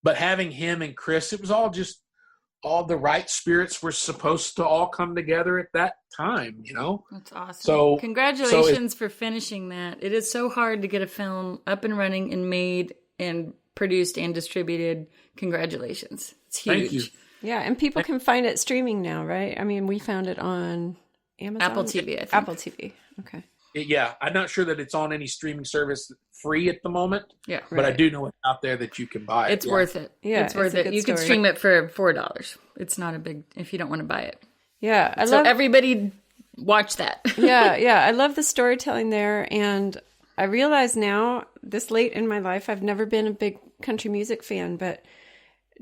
But having him and Kris, it was all the right spirits were supposed to all come together at that time, That's awesome. So congratulations for finishing that. It is so hard to get a film up and running and made and produced and distributed. Congratulations. It's huge. Thank you. Yeah, and people can find it streaming now, right? I mean, we found it on Amazon? Apple TV, I think. Apple TV. Okay. Yeah, I'm not sure that it's on any streaming service free at the moment. Yeah, but I do know it's out there that you can buy it. It's worth it. Yeah, it's worth it. You can stream it for $4. It's not a big if you don't want to buy it. Yeah, everybody watch that. yeah. I love the storytelling there, and I realize now, this late in my life, I've never been a big country music fan, but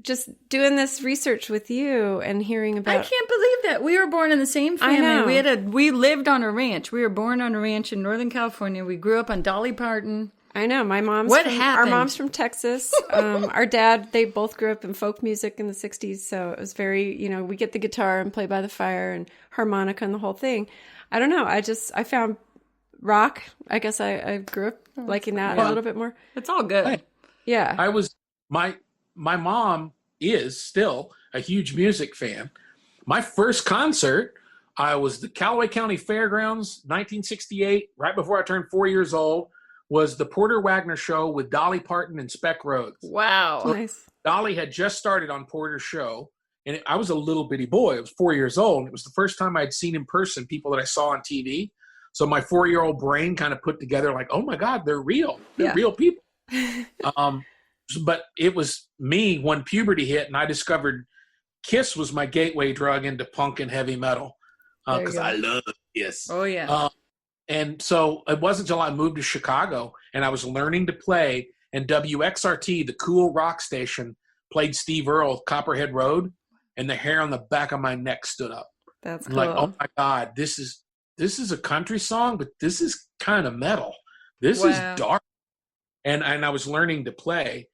just doing this research with you and hearing about... I can't believe that. We were born in the same family. I know. We lived on a ranch. We were born on a ranch in Northern California. We grew up on Dolly Parton. I know. Our mom's from Texas. Our dad, they both grew up in folk music in the 60s. So it was very, we get the guitar and play by the fire and harmonica and the whole thing. I don't know. I found rock. I guess I grew up liking that a little bit more. It's all good. Yeah. My mom is still a huge music fan. My first concert, I was the Callaway County Fairgrounds, 1968, right before I turned 4 years old, was the Porter Wagner show with Dolly Parton and Speck Rhodes. Wow. So nice. Dolly had just started on Porter's show, and I was a little bitty boy. I was 4 years old, and it was the first time I'd seen in person people that I saw on TV. So my 4-year-old brain kind of put together like, oh my God, they're real. They're real people. But it was me when puberty hit, and I discovered Kiss was my gateway drug into punk and heavy metal, because I love Kiss. Oh, yeah. And so it wasn't until I moved to Chicago and I was learning to play, and WXRT, the cool rock station, played Steve Earle, Copperhead Road, and the hair on the back of my neck stood up. That's I'm cool. like, oh my God, this is a country song, but this is kind of metal. This is dark. And I was learning to play.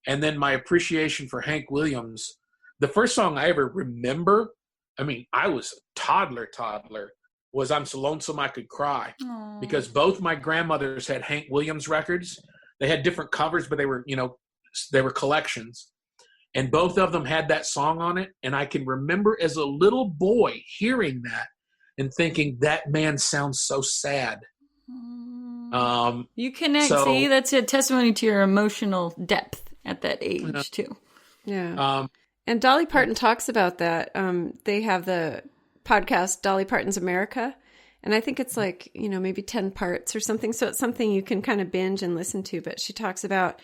And then my appreciation for Hank Williams, the first song I ever remember, I was a toddler, was I'm So Lonesome I Could Cry. Aww. Because both my grandmothers had Hank Williams records. They had different covers, but they were collections. And both of them had that song on it. And I can remember as a little boy hearing that and thinking, that man sounds so sad. You connect. See, that's a testimony to your emotional depth at that age, too. Yeah. And Dolly Parton talks about that. They have the podcast Dolly Parton's America, And I think it's like, maybe 10 parts or something. So it's something you can kind of binge and listen to. But she talks about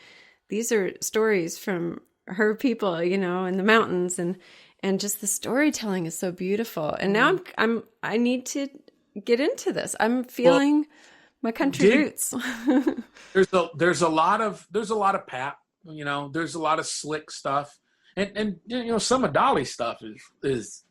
these are stories from her people, in the mountains, and just the storytelling is so beautiful. And now I need to get into this. I'm feeling my country roots. there's a lot of pap, there's a lot of slick stuff. And some of Dolly's stuff is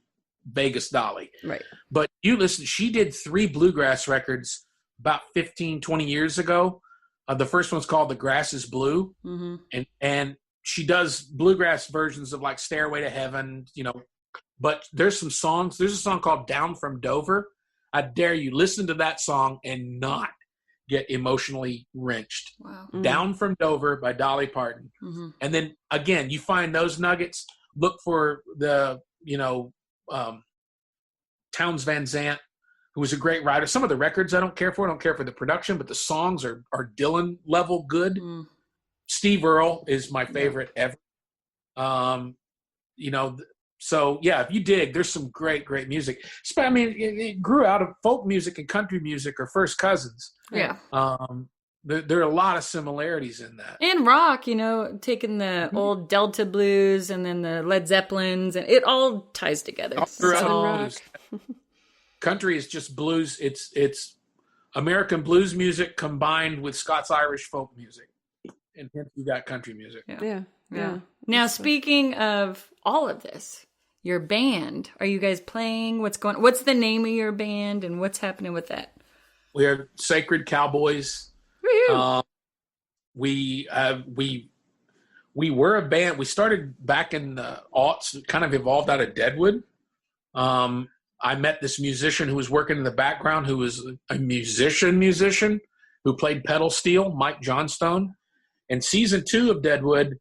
Vegas Dolly. Right. But you listen, she did 3 bluegrass records about 15, 20 years ago. The first one's called The Grass is Blue. Mm-hmm. And she does bluegrass versions of like Stairway to Heaven, but there's some songs. There's a song called Down from Dover. I dare you listen to that song and not get emotionally wrenched. Wow. Mm-hmm. Down from Dover by Dolly Parton. Mm-hmm. And then again, you find those nuggets, look for the, Townes Van Zandt, who was a great writer. Some of the records I don't care for. I don't care for the production, but the songs are Dylan level good. Mm. Steve Earle is my favorite ever. So yeah, if you dig, there's some great music. I mean, it grew out of folk music and country music are first cousins. Yeah. There are a lot of similarities in that. And rock, taking the old Delta blues and then the Led Zeppelins, and it all ties together. Rock. Country is just blues. It's American blues music combined with Scots-Irish folk music. And hence you got country music. Yeah. Now, speaking of all of this, your band, are you guys playing? What's the name of your band and what's happening with that? We are Sacred Cowboys. We were a band. We started back in the aughts, kind of evolved out of Deadwood. I met this musician who was working in the background, who was a musician who played pedal steel, Mike Johnstone. And season 2 of Deadwood,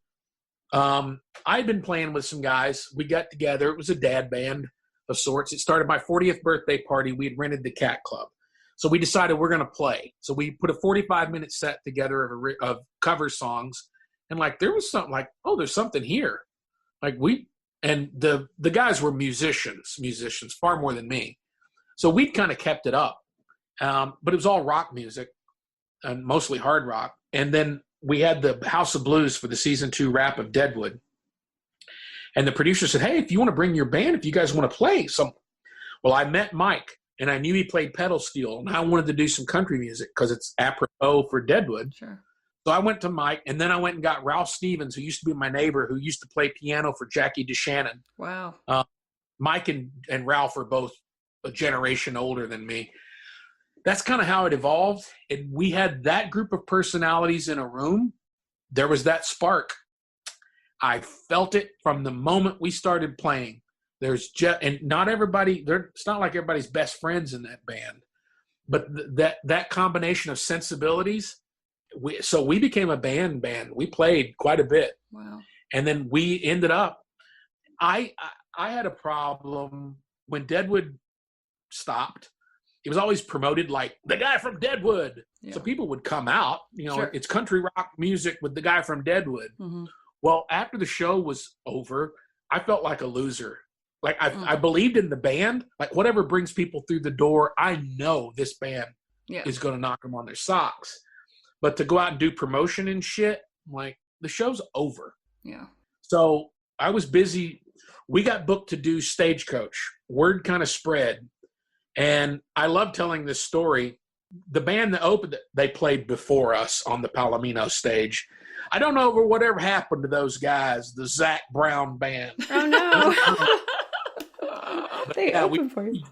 I'd been playing with some guys. We got together. It was a dad band of sorts. It started my 40th birthday party. We had rented the Cat Club. So we decided we're going to play. So we put a 45-minute set together of cover songs. And there was something there's something here. And the guys were musicians far more than me. So we'd kind of kept it up. But it was all rock music and mostly hard rock. And then we had the House of Blues for the season 2 wrap of Deadwood. And the producer said, hey, if you want to bring your band, if you guys want to play some. Well, I met Mike. And I knew he played pedal steel, and I wanted to do some country music because it's apropos for Deadwood. Sure. So I went to Mike, and then I went and got Ralph Stevens, who used to be my neighbor, who used to play piano for Jackie DeShannon. Wow. Mike and Ralph are both a generation older than me. That's kind of how it evolved. And we had that group of personalities in a room. There was that spark. I felt it from the moment we started playing. And not everybody, it's not like everybody's best friends in that band, but that combination of sensibilities. So we became a band. We played quite a bit. Wow. And then we ended up, I had a problem when Deadwood stopped. It was always promoted like the guy from Deadwood. Yeah. So people would come out, sure. It's country rock music with the guy from Deadwood. Mm-hmm. Well, after the show was over, I felt like a loser. I believed in the band. Whatever brings people through the door, I know this band is going to knock them on their socks. But to go out and do promotion and shit, the show's over. Yeah. So I was busy. We got booked to do Stagecoach. Word kind of spread. And I love telling this story. The band that opened it, they played before us on the Palomino stage. I don't know whatever happened to those guys, the Zach Brown band. Oh, no.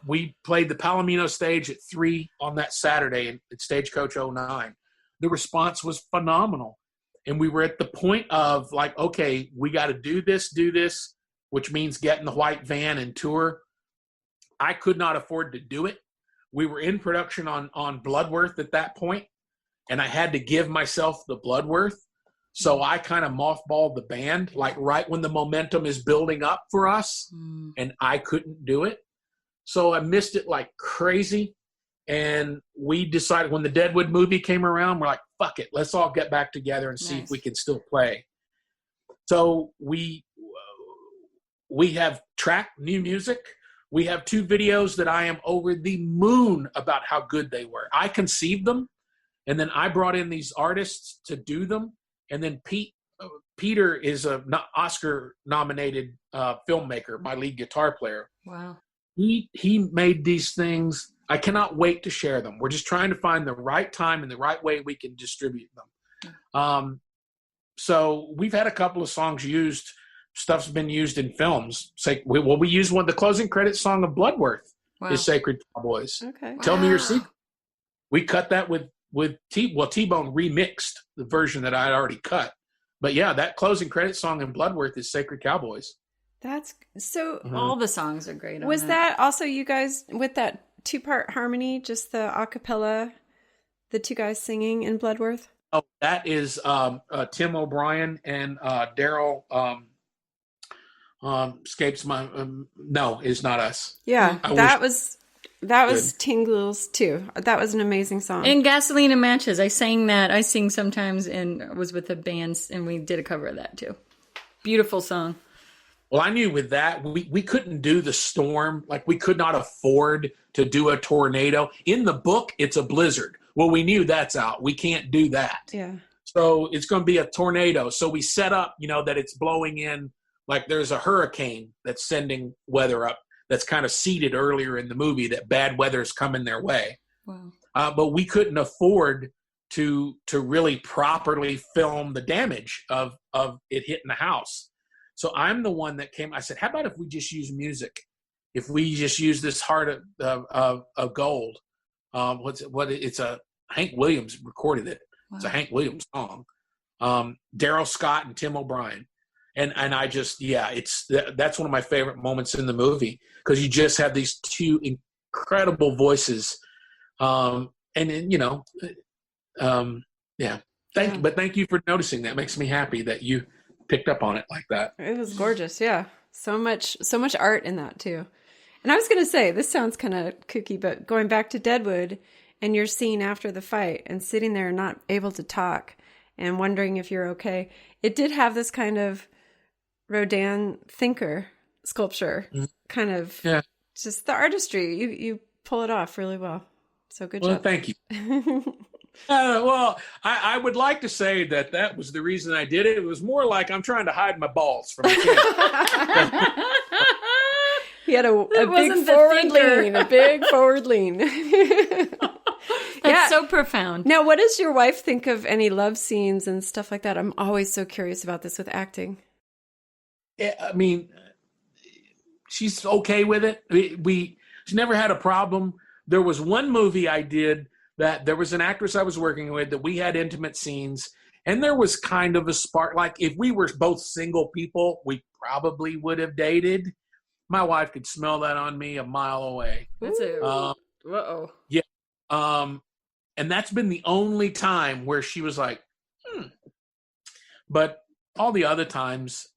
We played the Palomino stage at 3 on that Saturday at Stagecoach 09. The response was phenomenal. And we were at the point of okay, we got to do this, which means get in the white van and tour. I could not afford to do it. We were in production on Bloodworth at that point, and I had to give myself the Bloodworth. So I kind of mothballed the band, right when the momentum is building up for us, and I couldn't do it. So I missed it like crazy. And we decided when the Deadwood movie came around, we're like, fuck it, let's all get back together and see if we can still play. So we have tracked new music. We have 2 videos that I am over the moon about how good they were. I conceived them, and then I brought in these artists to do them, and then Peter is a Oscar-nominated filmmaker, my lead guitar player. Wow. He made these things. I cannot wait to share them. We're just trying to find the right time and the right way we can distribute them. So we've had a couple of songs used. Stuff's been used in films. We used the closing credits song of Bloodworth is Sacred Cowboys. Okay. Tell Me Your Secret. We cut that with T-Bone remixed the version that I had already cut. But yeah, that closing credits song in Bloodworth is Sacred Cowboys. That's so. All the songs are great. Was that also you guys with that 2-part harmony, just the a cappella, the 2 guys singing in Bloodworth? Oh, that is Tim O'Brien and Daryl. Escapes my. No, it's not us. Yeah, that was Tingles too. That was an amazing song. And Gasoline and Matches. I sang that. I sing sometimes, and was with a band, and we did a cover of that too. Beautiful song. Well, I knew with that we couldn't do the storm. Like we could not afford to do a tornado. In the book, it's a blizzard. Well, we knew that's out. We can't do that. Yeah. So it's going to be a tornado. So we set up, that it's blowing in like there's a hurricane that's sending weather up. That's kind of seeded earlier in the movie that bad weather's coming their way. Wow. But we couldn't afford to really properly film the damage of it hitting the house. So I'm the one that came. I said, how about if we just use music? If we just use this Heart of Gold. It's a Hank Williams recorded it. Wow. It's a Hank Williams song. Daryl Scott and Tim O'Brien. And I just, that's one of my favorite moments in the movie because you just have these 2 incredible voices. But thank you for noticing. That makes me happy that you picked up on it like that. It was gorgeous. Yeah. So much art in that too. And I was going to say, this sounds kind of kooky, but going back to Deadwood and your scene after the fight and sitting there not able to talk and wondering if you're okay. It did have this kind of Rodin thinker sculpture, kind of just the artistry. You pull it off really well. So good job. Well, thank you. I would like to say that was the reason I did it. It was more like I'm trying to hide my balls from the kid. He had a big forward lean. That's so profound. Now, what does your wife think of any love scenes and stuff like that? I'm always so curious about this with acting. I mean, she's okay with it. She never had a problem. There was one movie I did that there was an actress I was working with that we had intimate scenes, and there was kind of a spark. Like if we were both single people, we probably would have dated. My wife could smell that on me a mile away. That's it. Uh-oh. Yeah. And that's been the only time where she was like, But all the other times,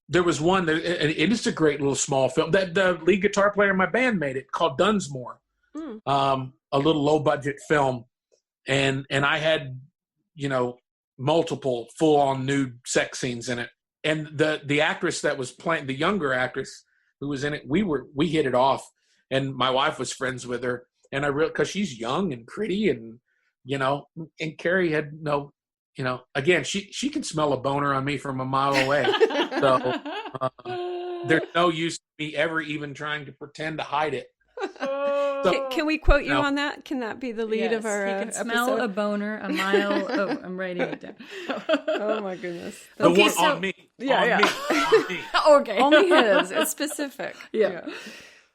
there was one, and it's a great little small film that the lead guitar player in my band made it called Dunsmore, a little low budget film. And I had, multiple full on nude sex scenes in it. And the actress that was playing, the younger actress who was in it, we hit it off, and my wife was friends with her. And cause she's young and pretty and, and Carrie had no, again, she can smell a boner on me from a mile away. So there's no use to me ever even trying to pretend to hide it. So, can we quote you on that? Can that be the lead of our episode? Smell a boner a mile. Oh, I'm writing it down. Oh my goodness. The one on me. Yeah, on me. Okay. Only his. It's specific. Yeah.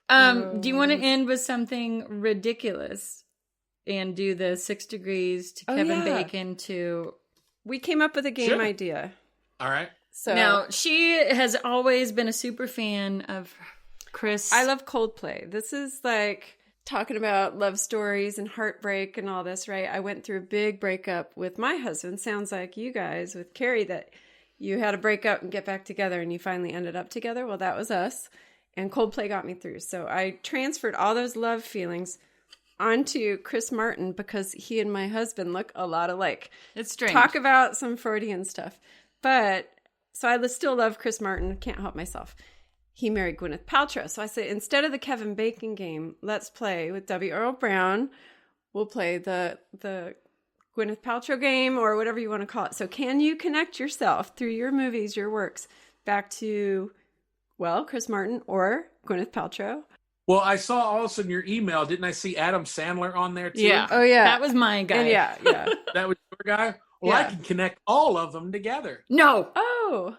Do you want to end with something ridiculous and do the 6 degrees to Kevin Bacon to... We came up with a game idea. All right. So now, she has always been a super fan of Kris. I love Coldplay. This is like talking about love stories and heartbreak and all this, right? I went through a big breakup with my husband. Sounds like you guys with Carrie that you had to break up and get back together and you finally ended up together. Well, that was us. And Coldplay got me through. So I transferred all those love feelings onto Chris Martin because he and my husband look a lot alike. It's strange. Talk about some Freudian stuff. But so I still love Chris Martin. Can't help myself. he married Gwyneth Paltrow. So I said, instead of the Kevin Bacon game, let's play with W. Earl Brown. We'll play the Gwyneth Paltrow game, or whatever you want to call it. So can you connect yourself through your movies, your works, back to, well, Chris Martin or Gwyneth Paltrow? Well, I saw also in your email, didn't I see Adam Sandler on there too? Yeah. Oh, yeah. That was my guy. And yeah. That was your guy? Well, I can connect all of them together. No. Oh.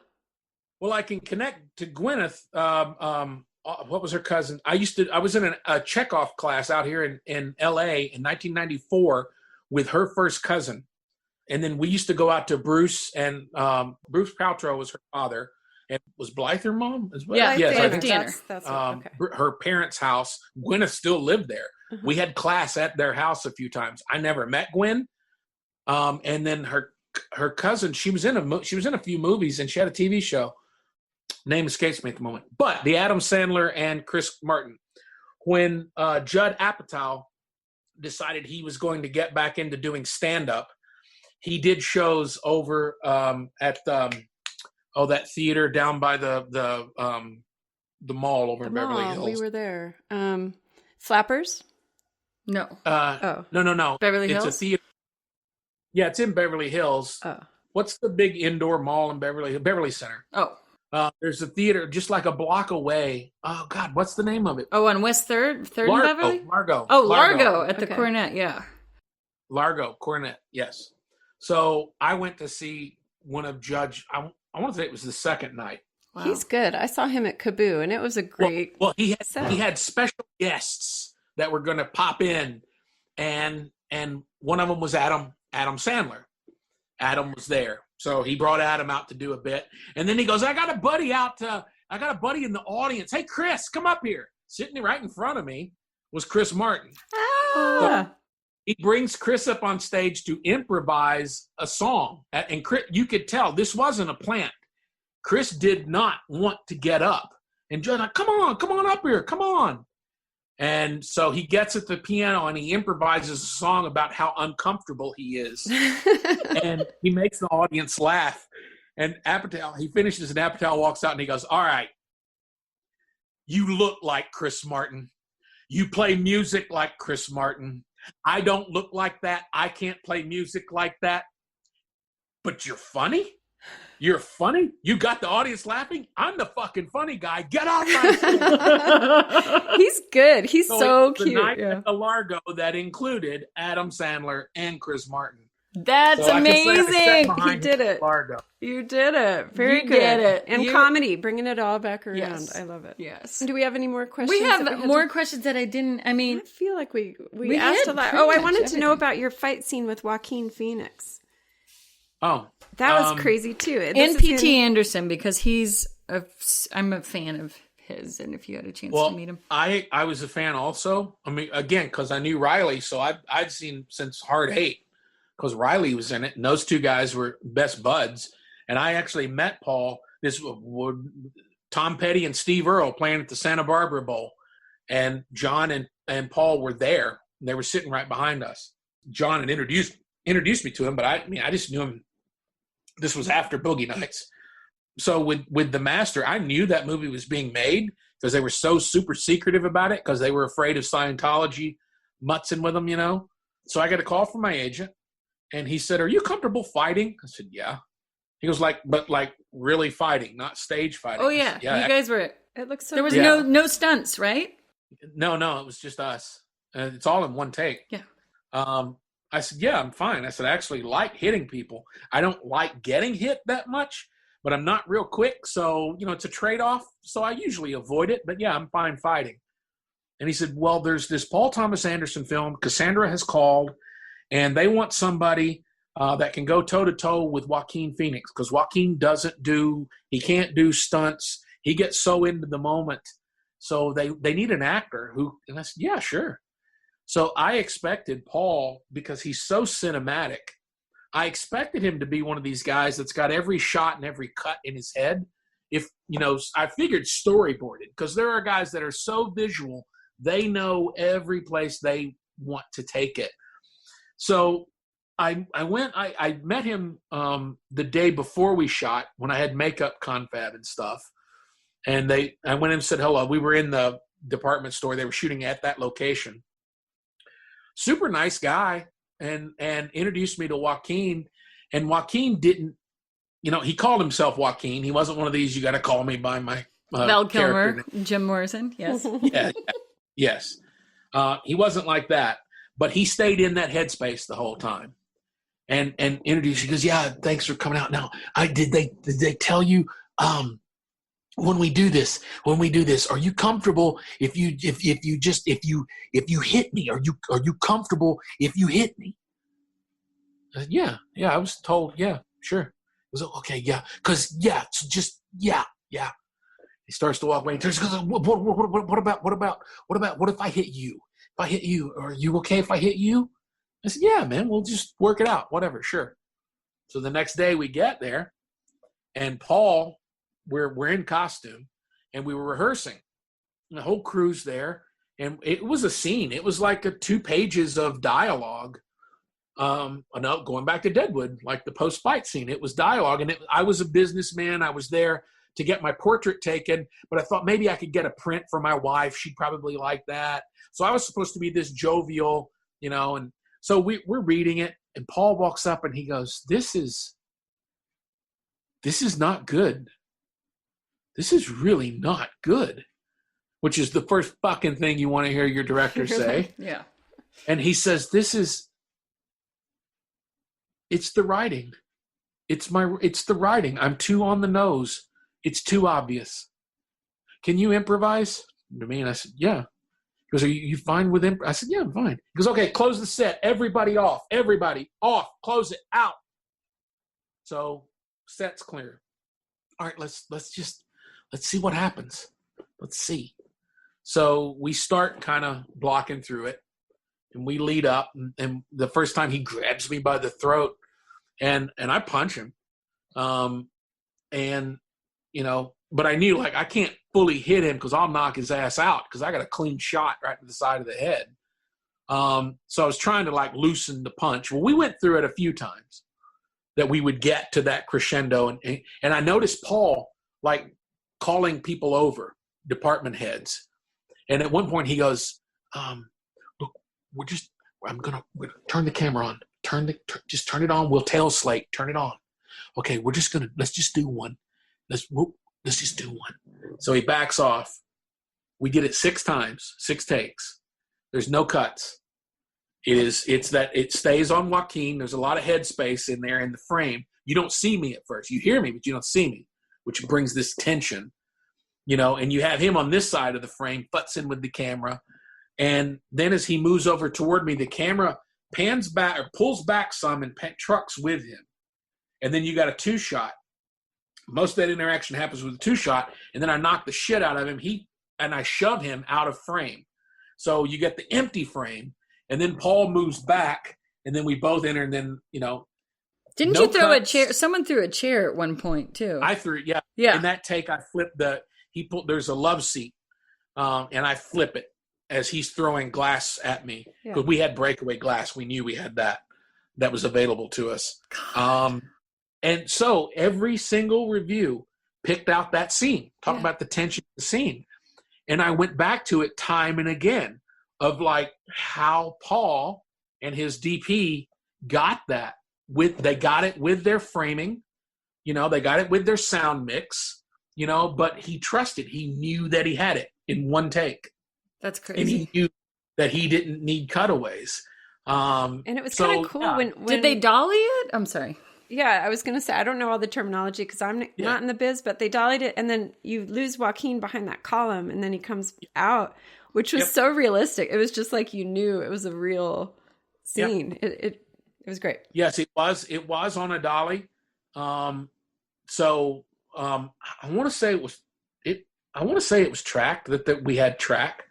Well, I can connect to Gwyneth. What was her cousin? I was in a Chekhov class out here in L.A. in 1994 with her first cousin. And then we used to go out to Bruce, and Bruce Paltrow was her father. And was Blythe her mom as well? Yeah, yes, I think that's okay. her parents' house. Gwyneth still lived there. Mm-hmm. We had class at their house a few times. I never met Gwen. And then her cousin, she was in a few movies, and she had a TV show. Name escapes me at the moment. But the Adam Sandler and Chris Martin, when Judd Apatow decided he was going to get back into doing stand-up, he did shows over at that theater down by the mall over in Beverly Hills. We were there. Flappers? No. No. Beverly Hills? It's a theater. Yeah, it's in Beverly Hills. Oh. What's the big indoor mall in Beverly Center? Oh. There's a theater just like a block away. Oh, God, what's the name of it? Oh, on West 3rd and Beverly? Largo. Oh, Largo at the Cornet, yeah. Largo, Cornet, yes. So I went to see one of Judge, I want to say it was the second night. Wow. He's good. I saw him at Kaboo, and it was a great he had special guests that were going to pop in, and one of them was Adam Sandler. Adam was there. So he brought Adam out to do a bit. And then he goes, I got a buddy in the audience. Hey, Chris, come up here. Sitting right in front of me was Chris Martin. So he brings Chris up on stage to improvise a song. And Chris, you could tell this wasn't a plant. Chris did not want to get up. And Joe's like, come on up here, come on. And so he gets at the piano and he improvises a song about how uncomfortable he is. And he makes the audience laugh. And he finishes, and Apatow walks out and he goes, all right, you look like Chris Martin. You play music like Chris Martin. I don't look like that. I can't play music like that. But you're funny? You're funny? You got the audience laughing? I'm the fucking funny guy. Get off my stage. He's good. He's so cute. The night at the Largo that included Adam Sandler and Chris Martin. That's amazing. He did it. Largo. You did it. Very good. Did it. And comedy, bringing it all back around. Yes. I love it. Yes. Do we have any more questions? We have more questions that I didn't, I mean. I feel like we asked a lot. I wanted to know about your fight scene with Joaquin Phoenix. Oh. That was crazy too. And P.T. Anderson, because I'm a fan of his, and if you had a chance to meet him. I was a fan also. I mean, again, because I knew Riley, so I'd seen since Hard 8, because Riley was in it, and those two guys were best buds. And I actually met Paul, Tom Petty and Steve Earle playing at the Santa Barbara Bowl. And John and Paul were there. And they were sitting right behind us. John had introduced me to him, but I just knew him. This was after Boogie Nights. So with The Master, I knew that movie was being made because they were so super secretive about it because they were afraid of Scientology mutzing with them, you know. So I got a call from my agent, and he said, are you comfortable fighting? I said, yeah. He goes, but really fighting, not stage fighting. Oh, yeah. You guys were – it looks so there was no stunts, right? No, it was just us. It's all in one take. Yeah. I said, yeah, I'm fine. I said, I actually like hitting people. I don't like getting hit that much, but I'm not real quick. So, it's a trade-off. So I usually avoid it. But, yeah, I'm fine fighting. And he said, well, there's this Paul Thomas Anderson film. Cassandra has called, and they want somebody that can go toe-to-toe with Joaquin Phoenix because Joaquin he can't do stunts. He gets so into the moment. So they need an actor and I said, yeah, sure. So I expected Paul, because he's so cinematic, I expected him to be one of these guys that's got every shot and every cut in his head. I figured storyboarded, because there are guys that are so visual, they know every place they want to take it. So I met him the day before we shot when I had makeup confab and stuff. And I went in and said hello. We were in the department store. They were shooting at that location. Super nice guy, and introduced me to Joaquin. And Joaquin didn't, he called himself Joaquin. He wasn't one of these, you got to call me by my Val Kilmer, character. Jim Morrison, yes. Yeah, yes. He wasn't like that, but he stayed in that headspace the whole time. And introduced, he goes, yeah, thanks for coming out. Now, did they tell you, when we do this, are you comfortable if you hit me? Are you comfortable if you hit me? I said, yeah, I was told, yeah, sure. I was like, okay, yeah, because it's just yeah. He starts to walk away. He turns, goes, what if I hit you? If I hit you, are you okay if I hit you? I said, yeah, man, we'll just work it out, whatever, sure. So the next day we get there, and Paul, we're in costume, and we were rehearsing. And the whole crew's there, and it was a scene. It was like 2 pages of dialogue. Going back to Deadwood, like the post-fight scene, it was dialogue, and I was a businessman. I was there to get my portrait taken, but I thought maybe I could get a print for my wife. She'd probably like that. So I was supposed to be this jovial, and so we're reading it, and Paul walks up and he goes, this is not good. This is really not good, which is the first fucking thing you want to hear your director say. Yeah. And he says, it's the writing. It's the writing. I'm too on the nose. It's too obvious. Can you improvise? To me, and I said, yeah. He goes, are you fine with improv? I said, yeah, I'm fine. He goes, okay, close the set. Everybody off. Close it out. So set's clear. All right, let's see what happens. Let's see. So we start kind of blocking through it, and we lead up, and the first time he grabs me by the throat, and I punch him. But I knew, I can't fully hit him because I'll knock his ass out because I got a clean shot right to the side of the head. So I was trying to, loosen the punch. Well, we went through it a few times that we would get to that crescendo. And I noticed Paul, calling people over, department heads. And at one point he goes, look, I'm going to turn the camera on. Just turn it on. We'll tail slate. Turn it on. Okay, let's just do one. Let's just do one. So he backs off. We did it 6 times, 6 takes. There's no cuts. It stays on Joaquin. There's a lot of headspace in there in the frame. You don't see me at first. You hear me, but you don't see me, which brings this tension, and you have him on this side of the frame, butts in with the camera. And then as he moves over toward me, the camera pans back or pulls back some and trucks with him. And then you got a 2-shot. Most of that interaction happens with a 2-shot, and then I knock the shit out of him. And I shove him out of frame. So you get the empty frame, and then Paul moves back, and then we both enter, and then, Didn't you throw a chair? Someone threw a chair at one point, too. I threw it, yeah. Yeah. In that take, I flipped there's a love seat, and I flip it as he's throwing glass at me. Because we had breakaway glass. We knew we had that was available to us. And so every single review picked out that scene, talk about the tension of the scene. And I went back to it time and again of how Paul and his DP got that. They got it with their framing, they got it with their sound mix, but he trusted. He knew that he had it in one take. That's crazy. And he knew that he didn't need cutaways. And it was kind of cool when Did they dolly it? I'm sorry. Yeah, I was going to say, I don't know all the terminology because I'm not in the biz, but they dollied it, and then you lose Joaquin behind that column, and then he comes out, which was so realistic. It was just you knew it was a real scene. It was great. Yes, it was. It was on a dolly. I want to say it was. I want to say it was tracked, that we had track.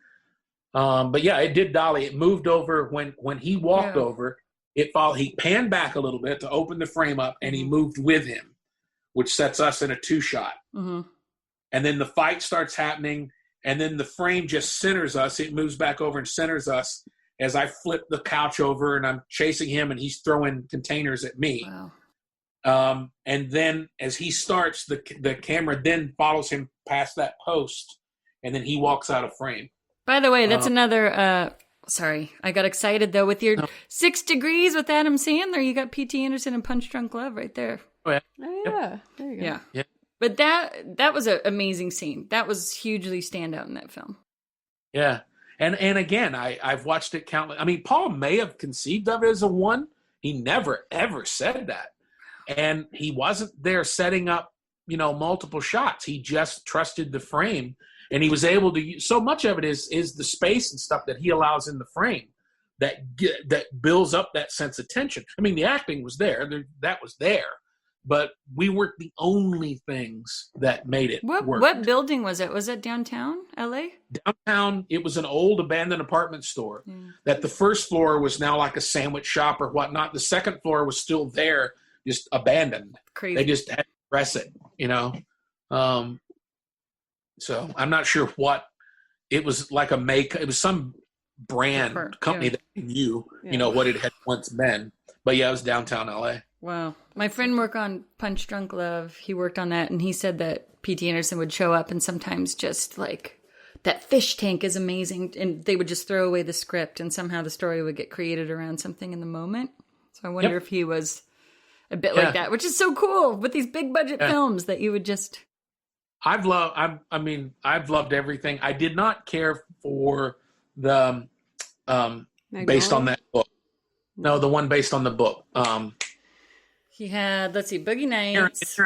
But yeah, it did dolly. It moved over when he walked over. He panned back a little bit to open the frame up, and he moved with him, which sets us in a 2-shot. Mm-hmm. And then the fight starts happening, and then the frame just centers us. It moves back over and centers us as I flip the couch over, and I'm chasing him, and he's throwing containers at me. Wow. And then as he starts, the camera then follows him past that post, and then he walks out of frame. By the way, that's another. Sorry, I got excited though with your 6 Degrees with Adam Sandler. You got P.T. Anderson and Punch Drunk Love right there. Oh yeah. Oh, yeah. There you go. Yeah. But that was an amazing scene. That was hugely standout in that film. Yeah. And again, I've watched it countless. I mean, Paul may have conceived of it as a 1. He never, ever said that. And he wasn't there setting up, multiple shots. He just trusted the frame. And he was able to, so much of it is the space and stuff that he allows in the frame that builds up that sense of tension. I mean, the acting was there. That was there. But we weren't the only things that made it work. What building was it? Was it downtown LA? Downtown, it was an old abandoned apartment store that the first floor was now like a sandwich shop or whatnot. The second floor was still there, just abandoned. Crazy. They just had to press it, So I'm not sure what it was like it was some brand company that knew, what it had once been. But yeah, it was downtown LA. Wow. My friend worked on Punch Drunk Love. He worked on that, and he said that P.T. Anderson would show up and sometimes just like, that fish tank is amazing. And they would just throw away the script, and somehow the story would get created around something in the moment. So I wonder if he was a bit like that, which is so cool with these big budget films that you would just... I've loved everything. I did not care for the based on that book. No, the one based on the book. He had, let's see, Boogie Nights.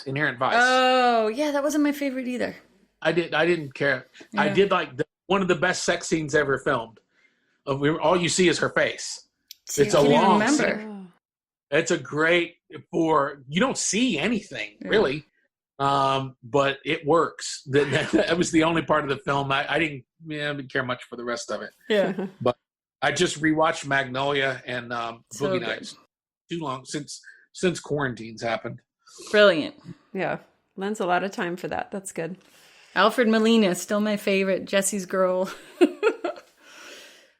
Inherent Vice. Oh, yeah, that wasn't my favorite either. I didn't care. Yeah. I did like one of the best sex scenes ever filmed. All you see is her face. It's a long scene. It's a great you don't see anything really. But it works. That was the only part of the film. I didn't care much for the rest of it. Yeah. But I just rewatched Magnolia and Boogie Nights. Too long since quarantines happened. Brilliant. Yeah. Lends a lot of time for that. That's good. Alfred Molina, still my favorite. Jesse's Girl.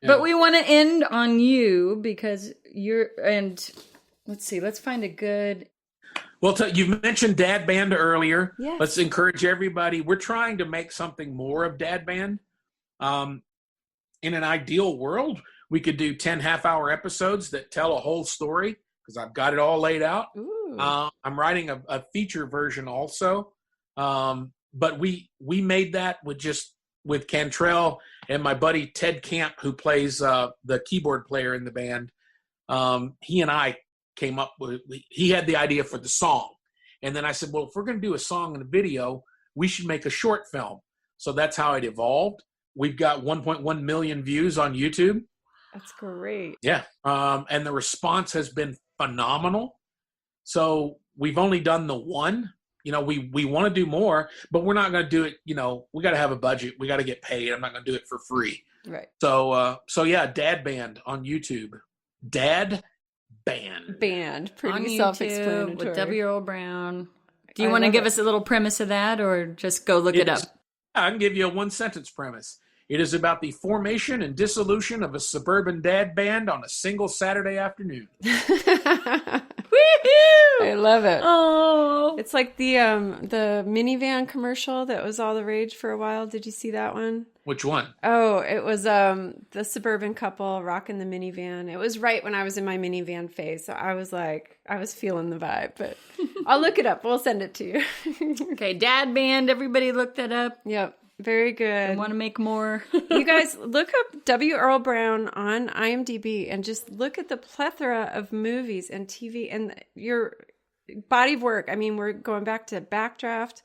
But we want to end on you because let's see, let's find a good... Well, you've mentioned Dad Band earlier. Yes. Let's encourage everybody. We're trying to make something more of Dad Band. In an ideal world, we could do 10 half-hour episodes that tell a whole story because I've got it all laid out. I'm writing a feature version also. But we made that with Cantrell and my buddy Ted Camp, who plays the keyboard player in the band. He and I came up with, he had the idea for the song. And then I said, well, if we're going to do a song and a video, we should make a short film. So that's how it evolved. We've got 1.1 million views on YouTube. That's great. Yeah. And the response has been phenomenal. So we've only done the one. We want to do more, but we're not going to do it. We got to have a budget. We got to get paid. I'm not going to do it for free. Right. So yeah, Dad Band on YouTube. Dad Band. Pretty self-explanatory. With W. Earl Brown. Do you want to give us a little premise of that or just go look it up? I can give you a one-sentence premise. It is about the formation and dissolution of a suburban dad band on a single Saturday afternoon. Woohoo! I love it. Oh, it's like the minivan commercial that was all the rage for a while. Did you see that one? Which one? Oh, it was the suburban couple rocking the minivan. It was right when I was in my minivan phase, so I was feeling the vibe. But I'll look it up. We'll send it to you. Okay, Dad Band. Everybody look that up. Yep. Very good. I want to make more. You guys look up W. Earl Brown on IMDb and just look at the plethora of movies and TV and your body of work. I mean, we're going back to Backdraft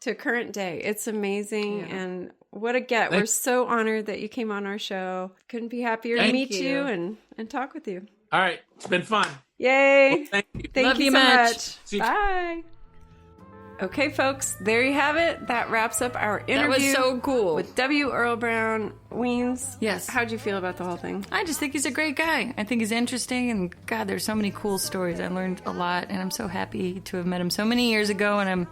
to current day. It's amazing. Yeah. And what a get. We're so honored that you came on our show. Couldn't be happier to meet you and talk with you. All right. It's been fun. Yay. Well, thank you. Thank you so much. Bye. Okay, folks, there you have it. That wraps up our interview. That was so cool. With W. Earl Brown. Weens. Yes. How'd you feel about the whole thing? I just think he's a great guy. I think he's interesting, and God, there's so many cool stories. I learned a lot, and I'm so happy to have met him so many years ago, and I'm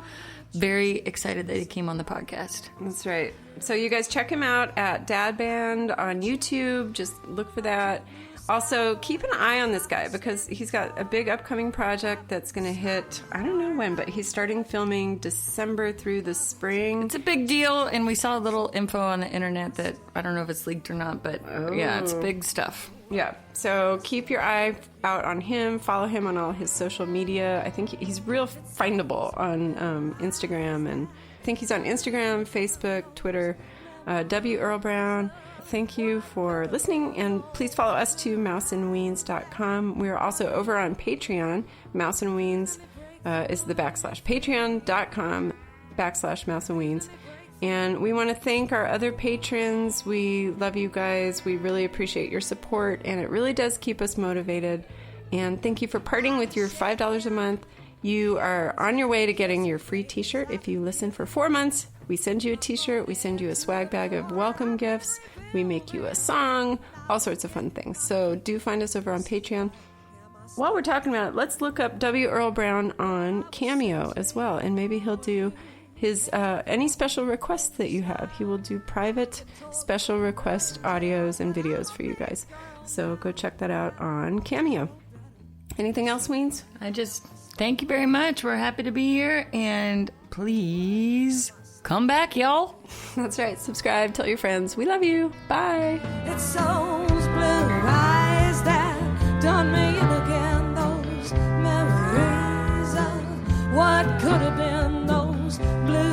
very excited that he came on the podcast. That's right. So you guys check him out at Dad Band on YouTube. Just look for that. Also, keep an eye on this guy because he's got a big upcoming project that's going to hit, I don't know when, but he's starting filming December through the spring. It's a big deal, and we saw a little info on the internet that I don't know if it's leaked or not, but yeah, it's big stuff. Yeah, so keep your eye out on him. Follow him on all his social media. I think he's real findable on Instagram, and I think he's on Instagram, Facebook, Twitter, Earl Brown. Thank you for listening, and please follow us to mouseandweens.com. We are also over on Patreon. Mouse and Weens is the / patreon.com / mouseandweens. And we want to thank our other patrons. We love you guys. We really appreciate your support, and it really does keep us motivated. And thank you for parting with your $5 a month. You are on your way to getting your free t-shirt if you listen for 4 months. We send you a t-shirt. We send you a swag bag of welcome gifts. We make you a song, all sorts of fun things. So do find us over on Patreon. While we're talking about it, let's look up Earl Brown on Cameo as well, and maybe he'll do his any special requests that you have. He will do private special request audios and videos for you guys. So go check that out on Cameo. Anything else, Weens? I just thank you very much. We're happy to be here, and please come back, y'all. That's right. Subscribe. Tell your friends. We love you. Bye. It's those blue eyes that done me in again. Those memories of what could have been. Those blue